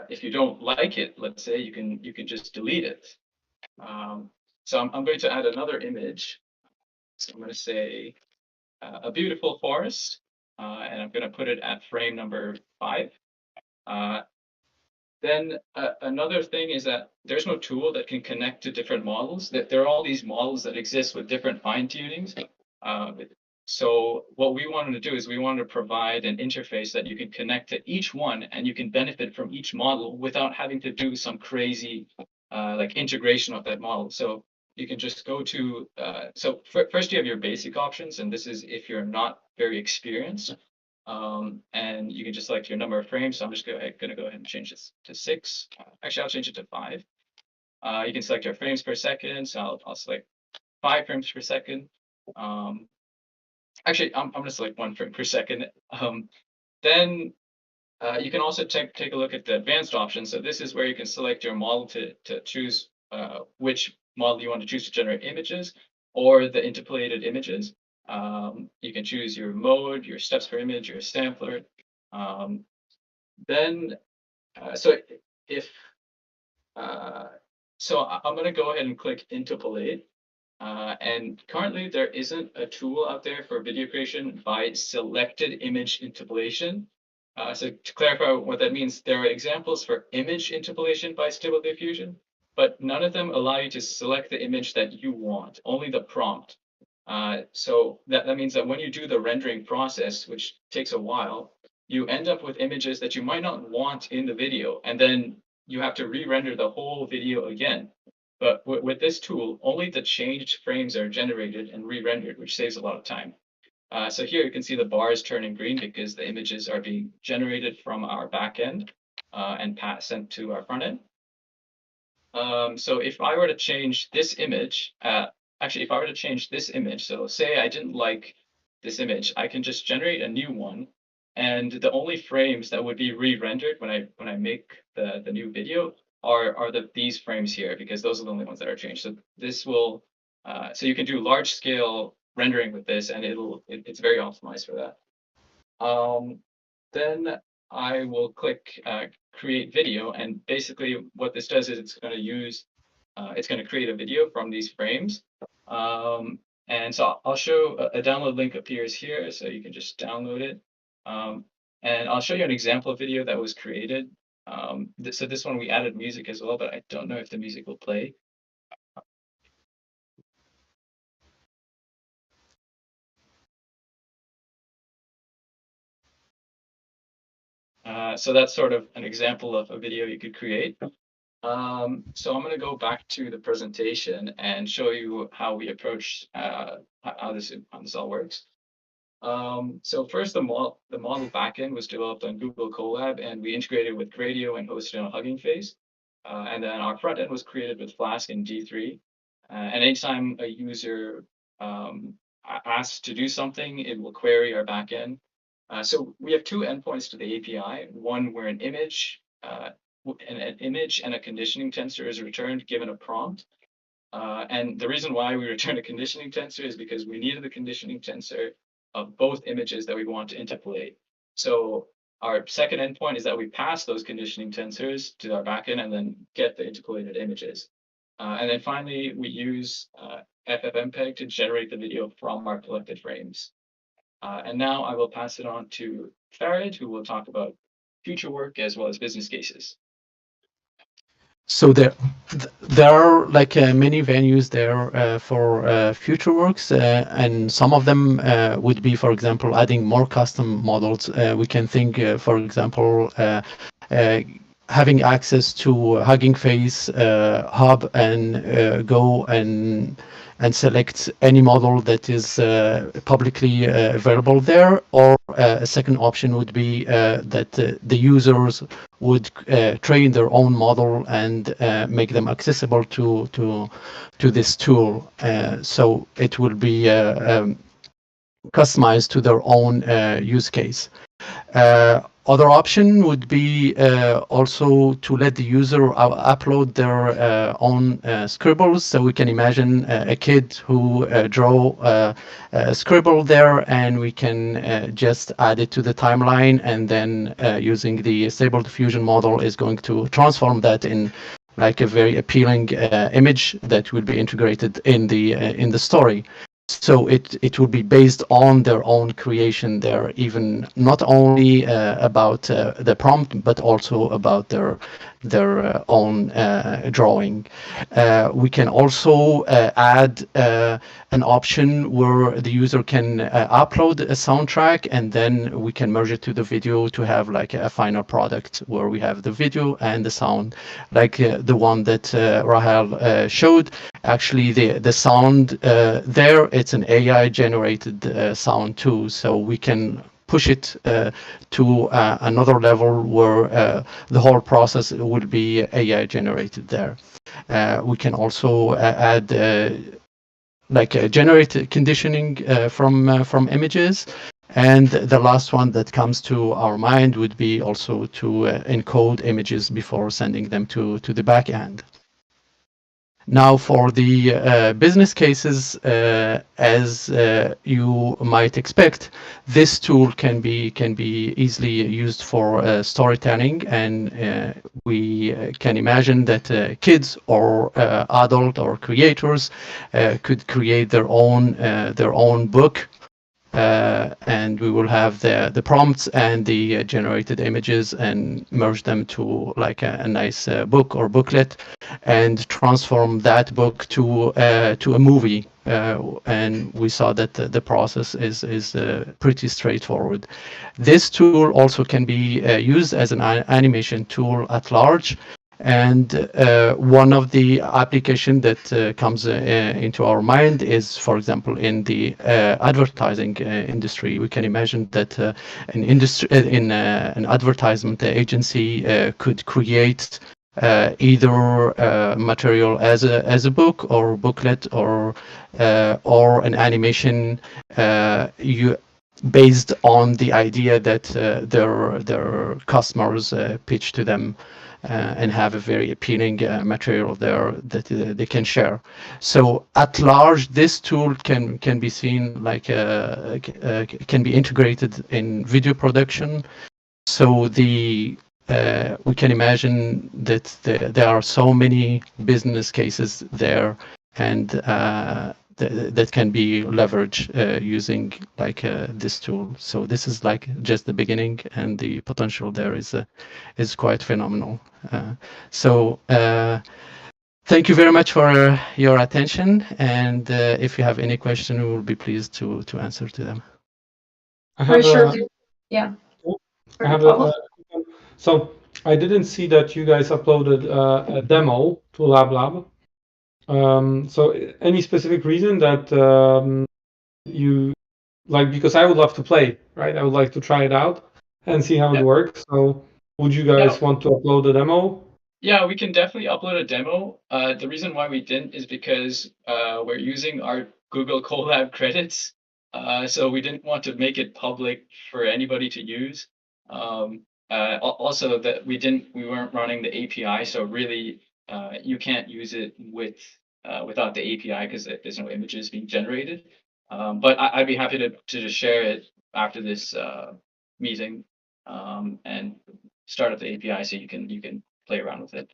if you don't like it, let's say, you can just delete it. So I'm going to add another image. So I'm going to say a beautiful forest, and I'm going to put it at frame number 5. Then another thing is that there's no tool that can connect to different models. That there are all these models that exist with different fine tunings. So what we wanted to do is we wanted to provide an interface that you can connect to each one, and you can benefit from each model without having to do some crazy like integration of that model. So you can just go to first you have your basic options, and this is if you're not very experienced. And you can just select your number of frames. So I'm just going to go ahead and change this to 6. Actually, I'll change it to 5. You can select your frames per second. So I'll select 5 frames per second. Actually, I'm going to select 1 frame per second. Then you can also take a look at the advanced options. So this is where you can select your model to choose which model you want to choose to generate images or the interpolated images. You can choose your mode, your steps per image, your sampler. Then, so if so, I'm going to go ahead and click interpolate. And currently, there isn't a tool out there for video creation by selected image interpolation. So to clarify what that means, there are examples for image interpolation by Stable Diffusion, but none of them allow you to select the image that you want, only the prompt. So that means that when you do the rendering process, which takes a while, you end up with images that you might not want in the video, and then you have to re-render the whole video again. But with this tool, only the changed frames are generated and re-rendered, which saves a lot of time. So here you can see the bars turning green because the images are being generated from our backend and sent to our front end. So if I were to change this image, actually, if I were to change this image, so say I didn't like this image, I can just generate a new one, and the only frames that would be re-rendered when I make the new video are these frames here, because those are the only ones that are changed. So this will, so you can do large scale rendering with this, and it's very optimized for that. Then I will click create video, and basically what this does is it's going to create a video from these frames. And so I'll show a download link appears here, so you can just download it. And I'll show you an example video that was created. So this one we added music as well, but I don't know if the music will play. So that's sort of an example of a video you could create. So I'm going to go back to the presentation and show you how we approach how this all works. So first, the model backend was developed on Google Colab, and we integrated with Gradio and hosted on Hugging Face. And then our front end was created with Flask and D3. And anytime a user asks to do something, it will query our backend. So we have two endpoints to the API. One where an image and a conditioning tensor is returned given a prompt. And the reason why we returned a conditioning tensor is because we needed the conditioning tensor of both images that we want to interpolate. So our second endpoint is that we pass those conditioning tensors to our backend and then get the interpolated images. And then finally, we use FFmpeg to generate the video from our collected frames. And now I will pass it on to Farid, who will talk about future work as well as business cases.
So there are like many venues there for future works, and some of them would be, for example, adding more custom models. We can think, for example, having access to Hugging Face hub and go and select any model that is publicly available there. Or a second option would be that the users would train their own model and make them accessible to this tool. So it will be customized to their own use case. Other option would be also to let the user upload their own scribbles. So we can imagine a kid who draw a scribble there, and we can just add it to the timeline, and then using the Stable Diffusion model is going to transform that in like a very appealing image that will be integrated in the story. So it will be based on their own creation there, even not only about the prompt, but also about their own drawing. We can also add an option where the user can upload a soundtrack, and then we can merge it to the video to have like a final product where we have the video and the sound, like the one that Rahel showed. Actually, the sound there, it's an AI generated sound too, so we can push it to another level where the whole process will be AI generated there. We can also add generate conditioning from images. And the last one that comes to our mind would be also to encode images before sending them to the back end. Now, for the business cases, as you might expect, this tool can be easily used for storytelling, and we can imagine that kids or adult or creators could create their own book. And we will have the prompts and the generated images and merge them to like a nice book or booklet, and transform that book to a movie. And we saw that the process is pretty straightforward. This tool also can be used as an animation tool at large. And one of the application that comes into our mind is, for example, in the advertising industry. We can imagine that an industry in an advertisement agency could create either material as a book or booklet or an animation based on the idea that their customers pitch to them. And have a very appealing material there that they can share. So at large, this tool can be seen like can be integrated in video production. So we can imagine that there are so many business cases there, and that can be leveraged using like this tool. So this is like just the beginning, and the potential there is quite phenomenal. Thank you very much for your attention, and if you have any question, we will be pleased to answer to them.
For sure. Yeah.
I have so I didn't see that you guys uploaded a demo to LabLab. So any specific reason that you like, because I would love to play, right? I would like to try it out and see how it works. So would you guys want to upload a demo?
Yeah, we can definitely upload a demo. The reason why we didn't is because we're using our Google Colab credits. So we didn't want to make it public for anybody to use. Also that we weren't running the API, so really you can't use it without the API because there's no images being generated. But I'd be happy to share it after this meeting and start up the API so you can play around with it.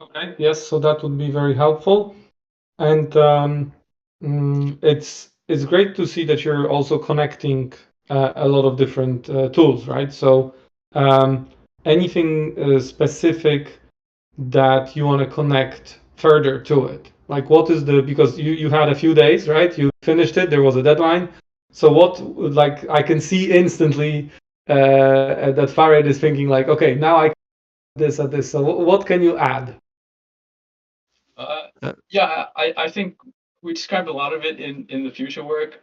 Okay. Yes, so that would be very helpful, and it's great to see that you're also connecting a lot of different tools, right? So anything specific that you want to connect further to it? Like what is because you had a few days, right? You finished it, there was a deadline. So what, like I can see instantly that Farid is thinking like, okay, now I can this at this. So what can you add?
Yeah, I think we described a lot of it in the future work.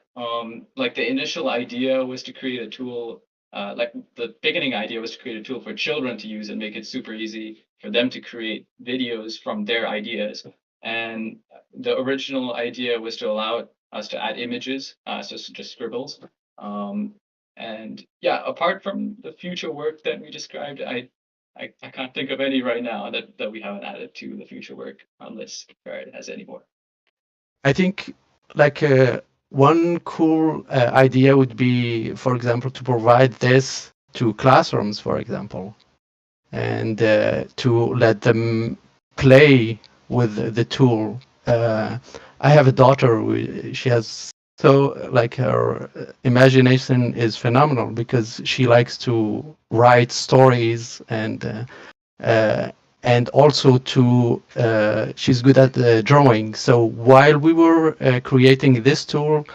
Like the initial idea was to create a tool, like the beginning idea was to create a tool for children to use and make it super easy for them to create videos from their ideas. And the original idea was to allow us to add images, so just scribbles. And yeah, apart from the future work that we described, I can't think of any right now that we haven't added to the future work unless Farid has any more.
I think like one cool idea would be, for example, to provide this to classrooms, for example, and to let them play with the tool. I have a daughter. She has like her imagination is phenomenal because she likes to write stories and also she's good at drawing. So while we were creating this tool,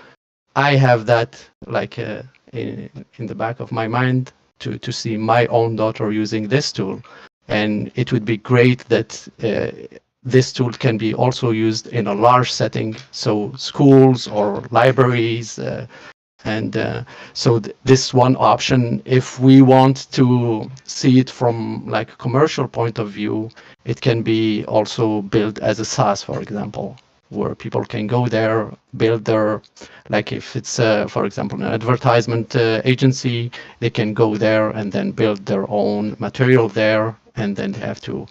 I have that like in the back of my mind to see my own daughter using this tool, and it would be great that this tool can be also used in a large setting, so schools or libraries. So this one option, if we want to see it from like a commercial point of view, it can be also built as a SaaS, for example, where people can go there, build their, like if it's, for example, an advertisement agency, they can go there and then build their own material there, and then they have to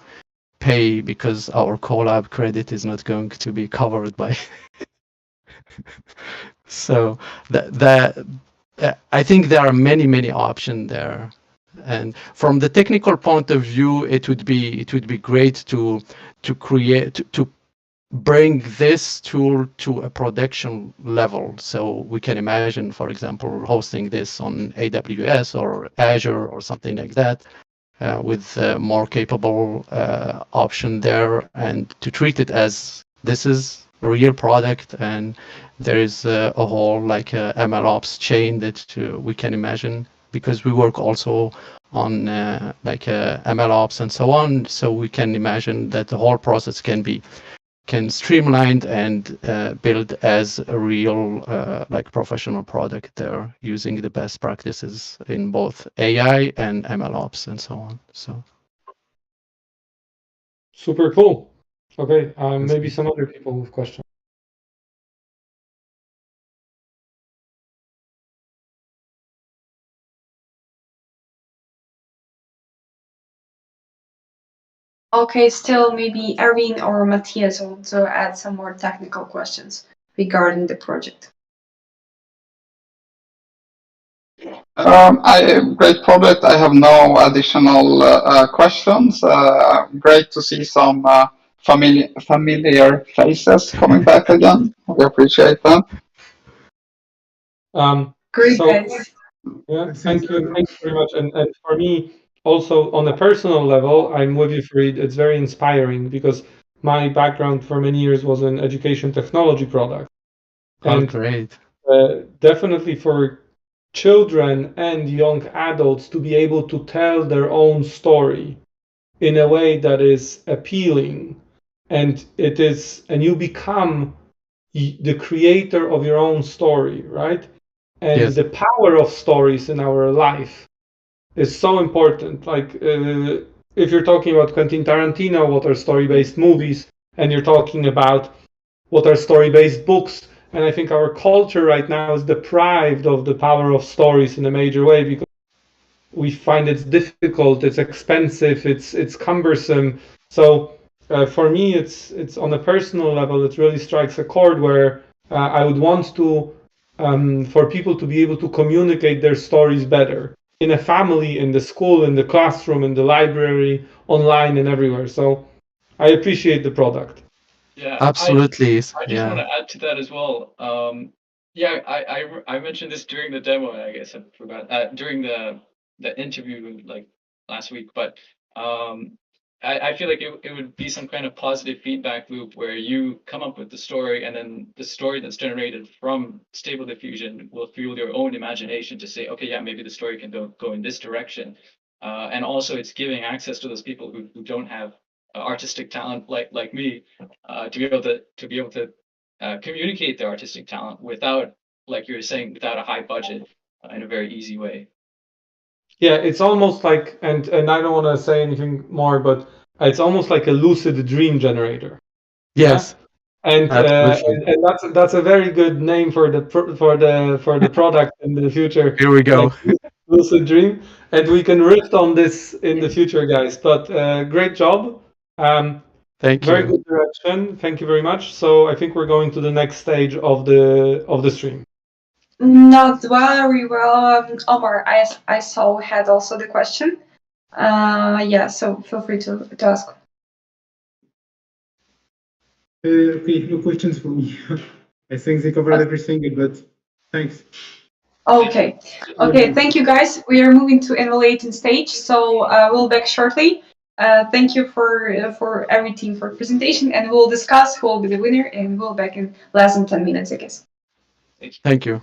pay because our Colab credit is not going to be covered by So I think there are many options there, and from the technical point of view, it would be great to bring this tool to a production level. So we can imagine, for example, hosting this on AWS or Azure or something like that, with a more capable option there, and to treat it as this is a real product, and there is a whole like MLOps chain that we can imagine because we work also on ML ops and so on. So we can imagine that the whole process can streamlined and build as a real professional product there using the best practices in both AI and ML ops and so on. So
super cool. Okay, maybe some other people with questions.
Okay, still maybe Erwin or Matthias want to add some more technical questions regarding the project.
Great project. I have no additional questions. Great to see some familiar faces coming back again. We appreciate them.
Great,
so,
guys.
Yeah, thank you very much. And for me, also on a personal level, I'm with you, Farid. It's very inspiring because my background for many years was an education technology product. And
great.
Definitely for children and young adults to be able to tell their own story in a way that is appealing, and you become the creator of your own story, right? And
Yes.
the power of stories in our life is so important. Like if you're talking about Quentin Tarantino, what are story-based movies, and you're talking about what are story-based books, and I think our culture right now is deprived of the power of stories in a major way because we find it's difficult, it's expensive, it's cumbersome. So for me, it's on a personal level, it really strikes a chord where I would want to for people to be able to communicate their stories better in a family, in the school, in the classroom, in the library, online, and everywhere. So I appreciate the product.
Yeah,
absolutely.
I just want to add to that as well. Yeah, I mentioned this during the demo. I guess I forgot during the interview like last week. But I feel like it would be some kind of positive feedback loop where you come up with the story, and then the story that's generated from Stable Diffusion will fuel your own imagination to say, okay, yeah, maybe the story can go in this direction. And also, it's giving access to those people who don't have artistic talent like me to be able to communicate their artistic talent without, like you were saying, without a high budget in a very easy way.
Yeah, it's almost like, and I don't want to say anything more, but it's almost like a lucid dream generator.
Yes.
Yeah? And,
absolutely.
and that's a very good name for the product in the future.
Here we go.
Like lucid dream, and we can riff on this in the future, guys. But great job.
Thank
Very
you.
good direction. Thank you very much. So I think we're going to the next stage of the stream.
Not very well. Omar, I saw had also the question. Yeah, so feel free to ask.
Okay, no questions for me. I think they covered everything, but thanks.
Okay. Okay, thank you guys. We are moving to evaluating stage, so we'll back shortly. Thank you for every team for presentation, and we'll discuss who will be the winner, and we'll back in less than 10 minutes, I guess.
Thank you.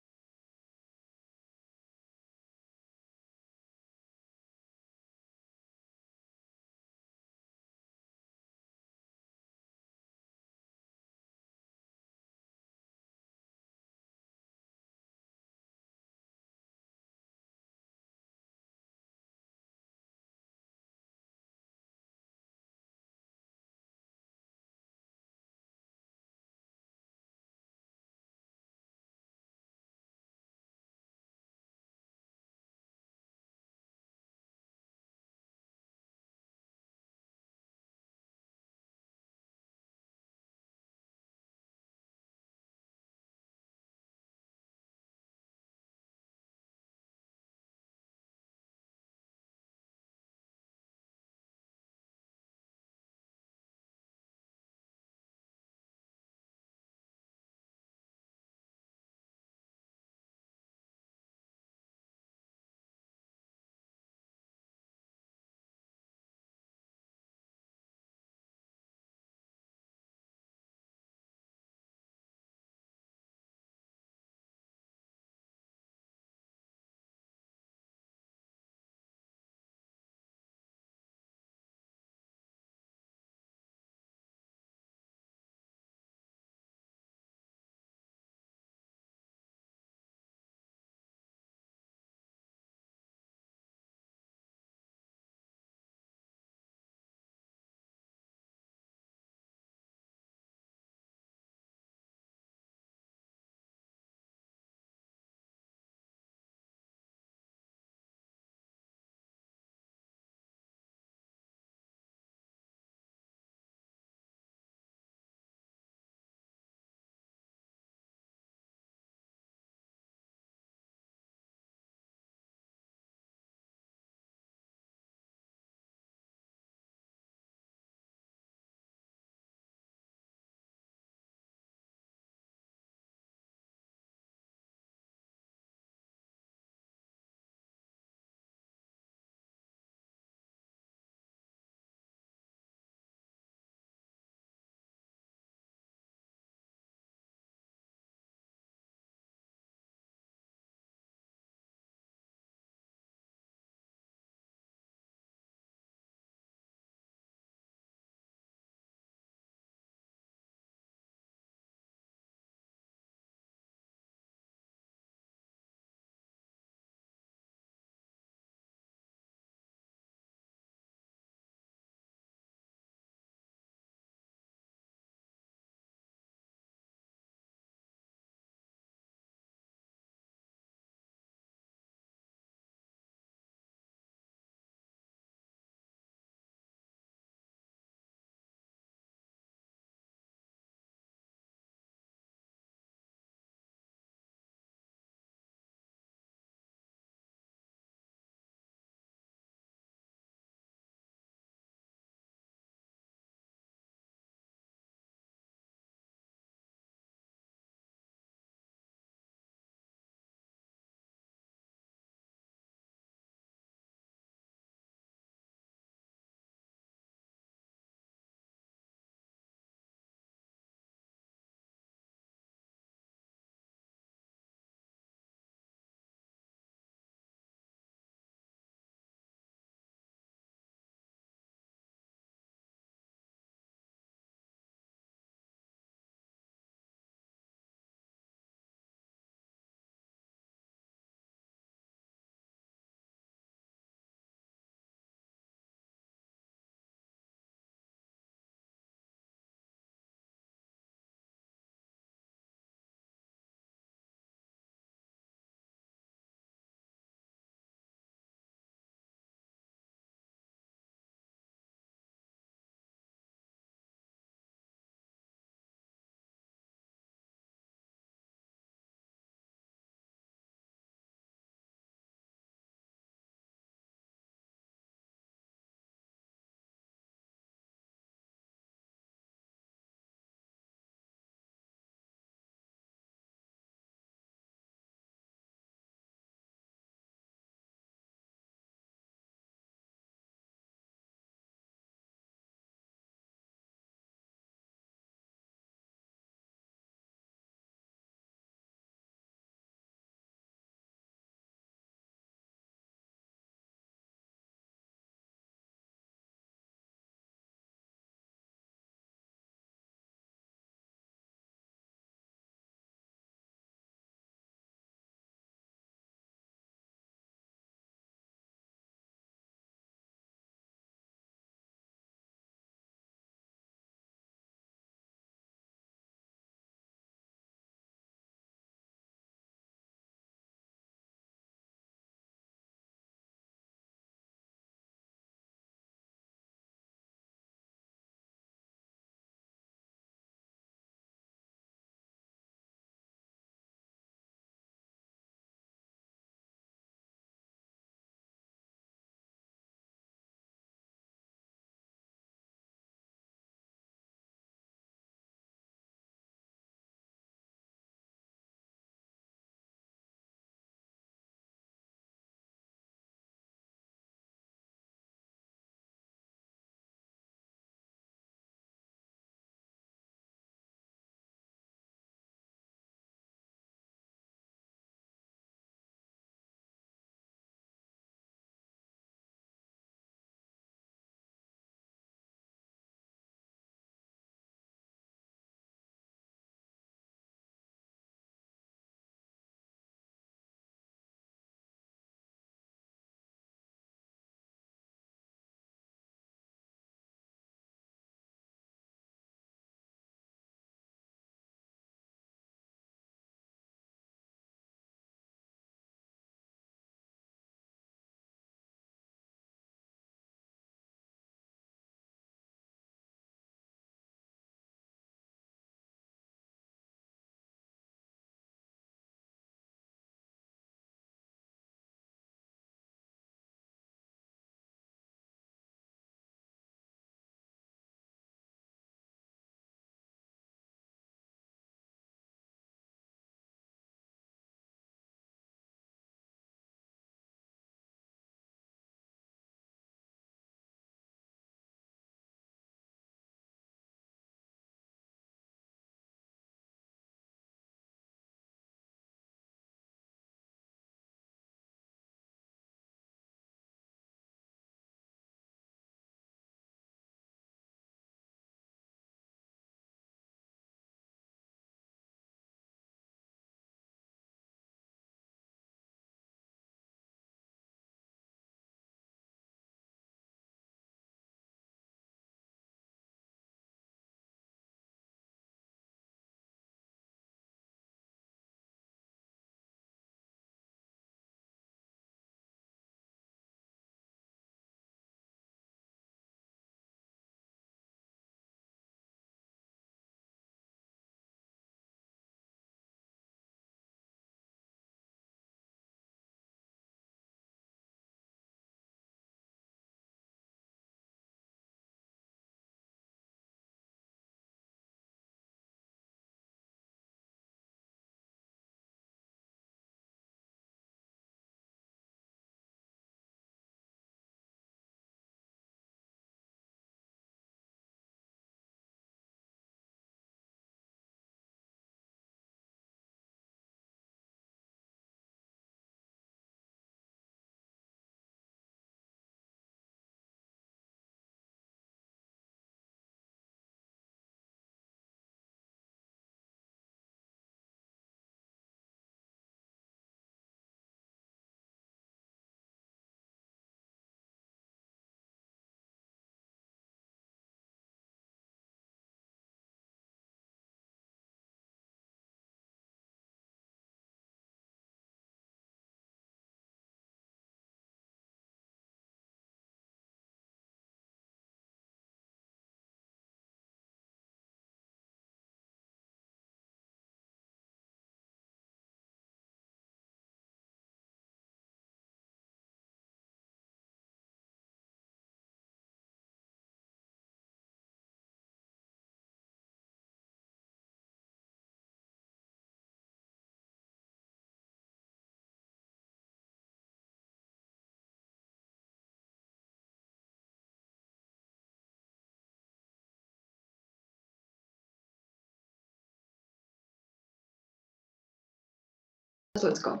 Let's go.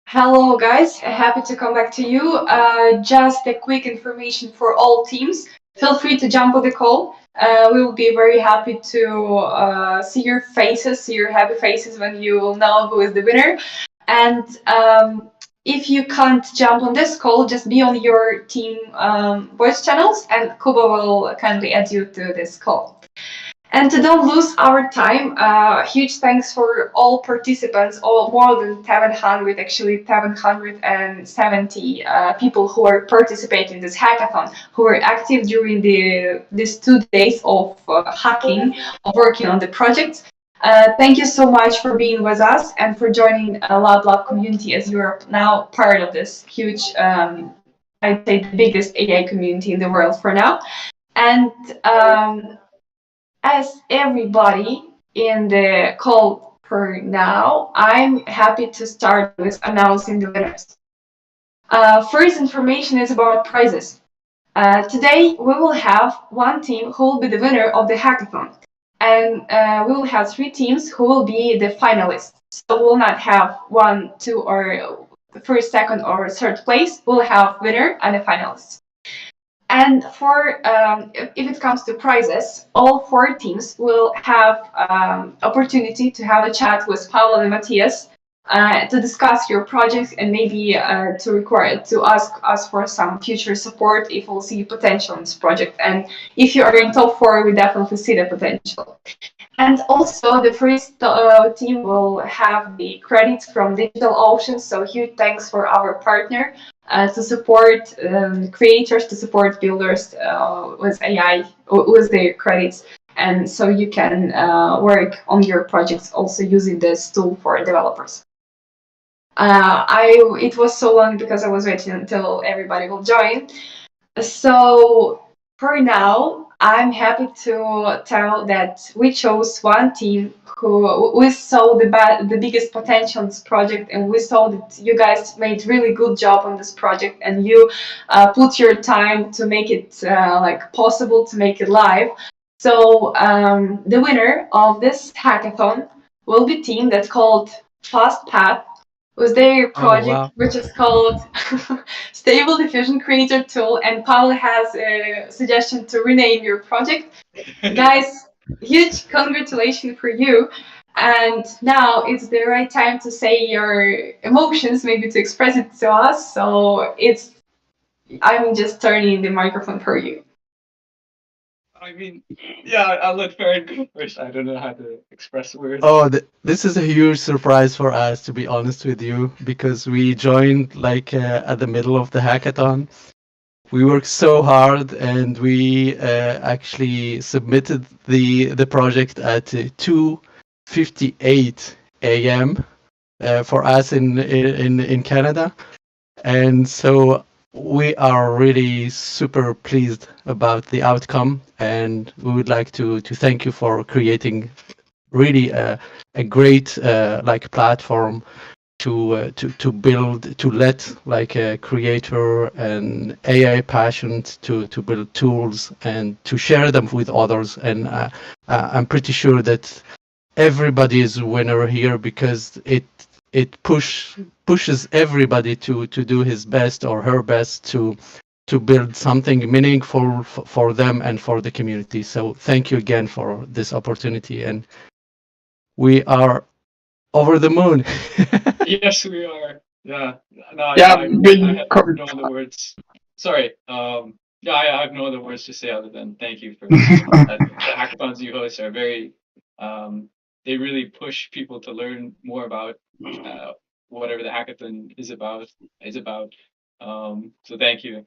Hello guys, happy to come back to you. Just a quick information for all teams. Feel free to jump on the call. We will be very happy to see your faces, see your happy faces when you will know who is the winner. And if you can't jump on this call, just be on your team voice channels and Kuba will kindly add you to this call. And to don't lose our time, huge thanks for all participants, all more than 700, actually 770 people who are participating in this hackathon, who were active during these 2 days of hacking, of working on the project. Thank you so much for being with us and for joining Lab community, as you are now part of this huge, I'd say the biggest AI community in the world for now. And as everybody in the call for now, I'm happy to start with announcing the winners. First information is about prizes. Today we will have one team who will be the winner of the hackathon, and we will have 3 teams who will be the finalists. So we will not have 1, 2, or the first, second, or third place. We'll have winner and a finalist. And for if it comes to prizes, all 4 teams will have opportunity to have a chat with Paolo and Matthias to discuss your projects and maybe to ask us for some future support if we'll see potential in this project. And if you are in top 4, we definitely see the potential. And also, the first team will have the credits from DigitalOcean. So huge thanks for our partner to support creators, to support builders with AI, with their credits. And so you can work on your projects also using this tool for developers. It was so long because I was waiting until everybody will join. So for now, I'm happy to tell that we chose one team who we saw the biggest potential in this project, and we saw that you guys made really good job on this project, and you put your time to make it like possible to make it live. So the winner of this hackathon will be a team that's called Fast Path, with their project, which is called Stable Diffusion Creator Tool, and Paul has a suggestion to rename your project. Guys, huge congratulations for you. And now it's the right time to say your emotions, maybe to express it to us. So I'm just turning the microphone for you.
I mean, yeah, I'll let Farron go first. I don't know how to express words.
Oh, this is a huge surprise for us, to be honest with you, because we joined like at the middle of the hackathon. We worked so hard, and we actually submitted the project at 2:58 a.m. For us in Canada, and so we are really super pleased about the outcome, and we would like to thank you for creating really a great like platform to build, to let like a creator and AI passionate to build tools and to share them with others. And I'm pretty sure that everybody is a winner here, because it pushes everybody to do his best or her best to build something meaningful for them and for the community. So thank you again for this opportunity, and we are over the moon.
Yes, we are. Yeah. No,
Yeah,
I have no other words. Sorry. Yeah, I have no other words to say other than thank you for the hackathons you host are very. They really push people to learn more about whatever the hackathon is about. So thank you.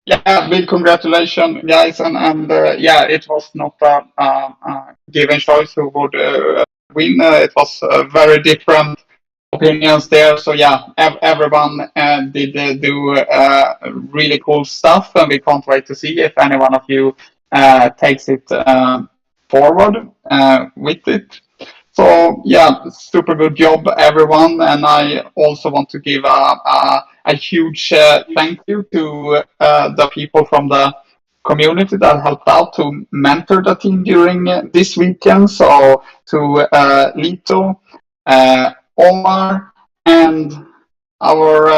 Yeah, big congratulations, guys, and yeah, it was not a given choice who would win. It was very different opinions there. So yeah, everyone did do really cool stuff, and we can't wait to see if any one of you takes it forward with it. So yeah, super good job, everyone, and I also want to give a huge thank you to the people from the community that helped out to mentor the team during this weekend. So to Lito, Omar, and our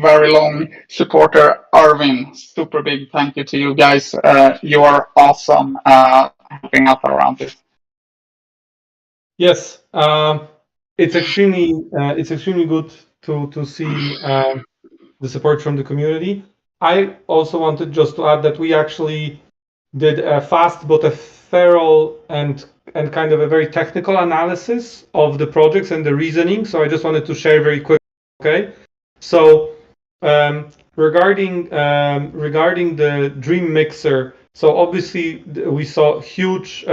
very long supporter, Arvin. Super big thank you to you guys. You are awesome helping out around this.
Yes, it's extremely good to see the support from the community. I also wanted just to add that we actually did a fast but a thorough and kind of a very technical analysis of the projects and the reasoning. So I just wanted to share very quick. Okay, so regarding the Dream Mixer, so obviously we saw huge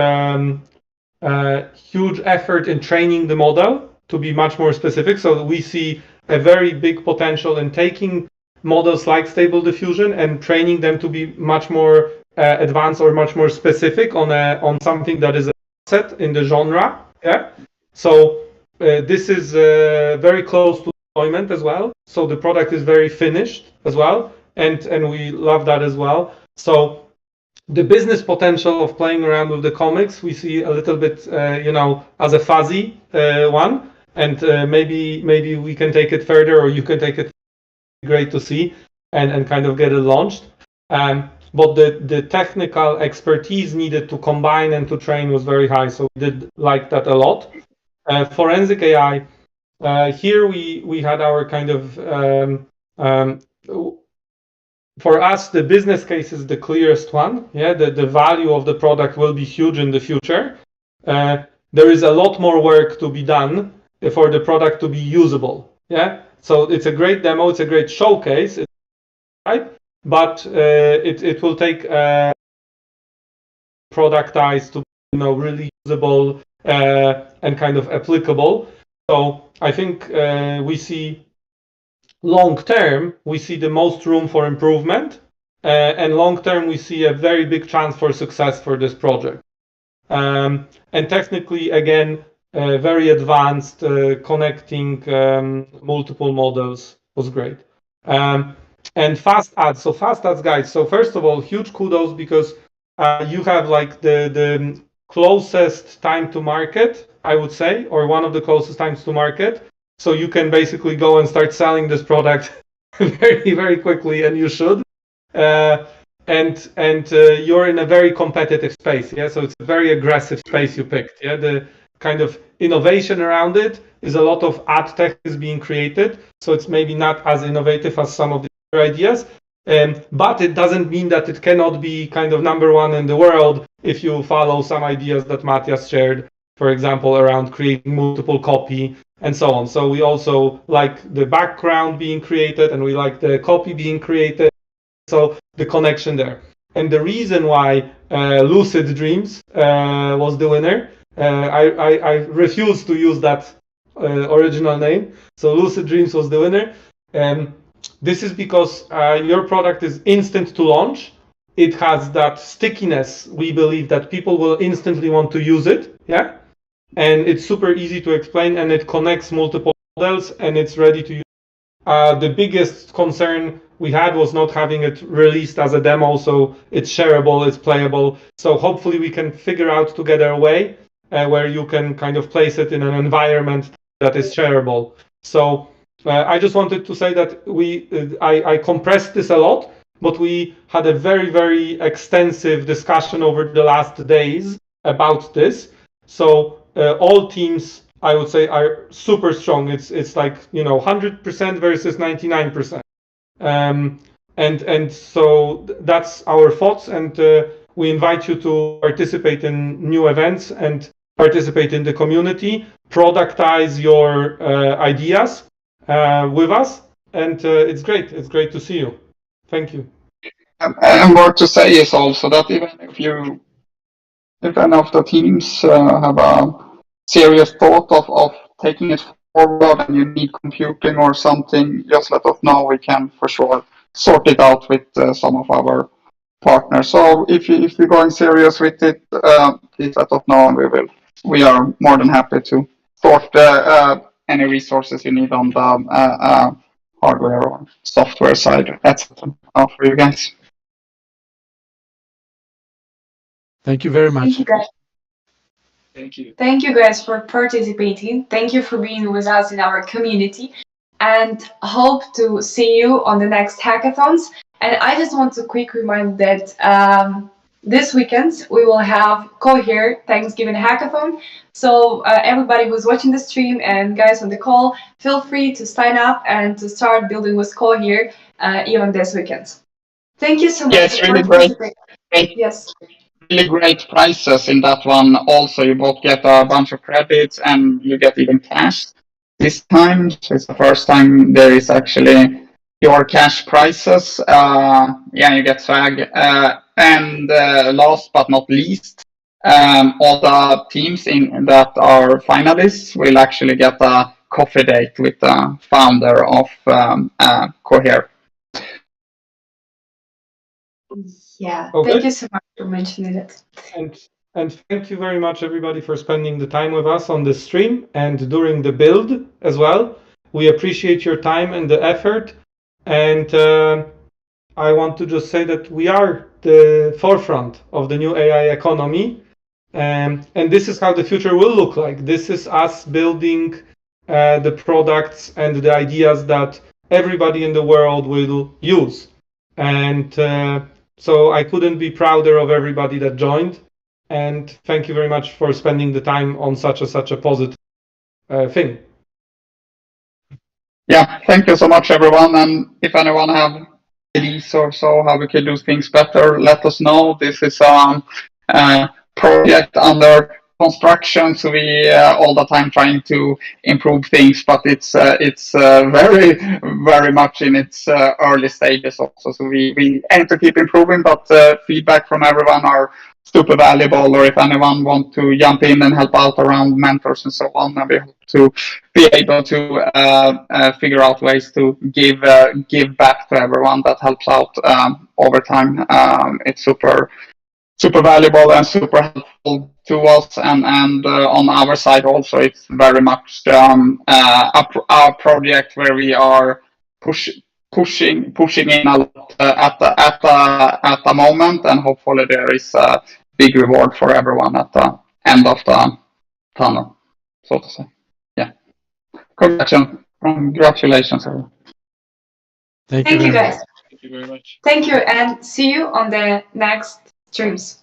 effort in training the model to be much more specific. So we see a very big potential in taking models like Stable Diffusion and training them to be much more advanced or much more specific on something that is a set in the genre. Yeah. So this is very close to deployment as well. So the product is very finished as well, and we love that as well. So the business potential of playing around with the comics, we see a little bit, as a fuzzy one, and maybe we can take it further, or you can take it. Great to see and kind of get it launched. But the technical expertise needed to combine and to train was very high, so we did like that a lot. Forensic AI, here we had our kind of for us, the business case is the clearest one. Yeah, the value of the product will be huge in the future. There is a lot more work to be done for the product to be usable. Yeah, so it's a great demo, it's a great showcase, right? But it will take productized to really usable and kind of applicable. So I think we see long term, we see the most room for improvement, and long term, we see a very big chance for success for this project. And technically, again, very advanced, connecting multiple models was great. And fast ads. So fast ads, guys. So first of all, huge kudos, because you have like the closest time to market, I would say, or one of the closest times to market. So you can basically go and start selling this product very, very quickly, and you should. And you're in a very competitive space. Yeah, so it's a very aggressive space you picked. Yeah, the kind of innovation around it is a lot of ad tech is being created. So it's maybe not as innovative as some of the other ideas. But it doesn't mean that it cannot be kind of number one in the world if you follow some ideas that Matthias shared, for example, around creating multiple copy and so on. So we also like the background being created, and we like the copy being created. So the connection there. And the reason why Lucid Dreams was the winner, I refuse to use that original name. So Lucid Dreams was the winner. This is because your product is instant to launch. It has that stickiness. We believe that people will instantly want to use it. Yeah. And it's super easy to explain, and it connects multiple models, and it's ready to use. The biggest concern we had was not having it released as a demo, so it's shareable, it's playable. So hopefully we can figure out together a way where you can kind of place it in an environment that is shareable. So I just wanted to say that I compressed this a lot, but we had a very, very extensive discussion over the last days about this. So all teams, I would say, are super strong. It's like 100% versus 99%, and so that's our thoughts. And we invite you to participate in new events and participate in the community, productize your ideas with us, and it's great. It's great to see you. Thank you.
And what to say is also that even if any of the teams have a serious thought of taking it forward and you need computing or something, just let us know. We can for sure sort it out with some of our partners. So if you're going serious with it, please let us know, and we are more than happy to sort any resources you need on the hardware or software side, etc. for you guys.
Thank you very much.
Thank you, guys.
Thank you.
Thank you guys for participating. Thank you for being with us in our community, and hope to see you on the next hackathons. And I just want to quick remind that this weekend we will have Cohere Thanksgiving Hackathon. So everybody who's watching the stream and guys on the call, feel free to sign up and to start building with Cohere even this weekend. Thank you so much.
Yeah, it's really great.
Yes.
Really great prizes in that one. Also, you both get a bunch of credits and you get even cash. This time, it's the first time there is actually your cash prizes. Yeah, you get swag. And last but not least, all the teams in that are finalists will actually get a coffee date with the founder of Cohere.
Yeah,
Okay.
thank you so much for mentioning it.
And thank you very much, everybody, for spending the time with us on the stream and during the build as well. We appreciate your time and the effort. And I want to just say that we are the forefront of the new AI economy. And this is how the future will look like. This is us building the products and the ideas that everybody in the world will use. And so I couldn't be prouder of everybody that joined. And thank you very much for spending the time on such a positive thing.
Yeah, thank you so much, everyone. And if anyone have ideas or so how we can do things better, let us know. This is a project under construction, so we all the time trying to improve things, but it's very, very much in its early stages also. So we aim to keep improving, but feedback from everyone are super valuable, or if anyone want to jump in and help out around mentors and so on, and we hope to be able to figure out ways to give back to everyone that helps out over time. It's super valuable and super helpful to us, and on our side also, it's very much a project where we are pushing in a lot at the moment, and hopefully there is a big reward for everyone at the end of the tunnel, so to say. Yeah. Congratulations, everyone.
Thank
you guys.
Thank you very much.
Thank you, and see you on the next streams.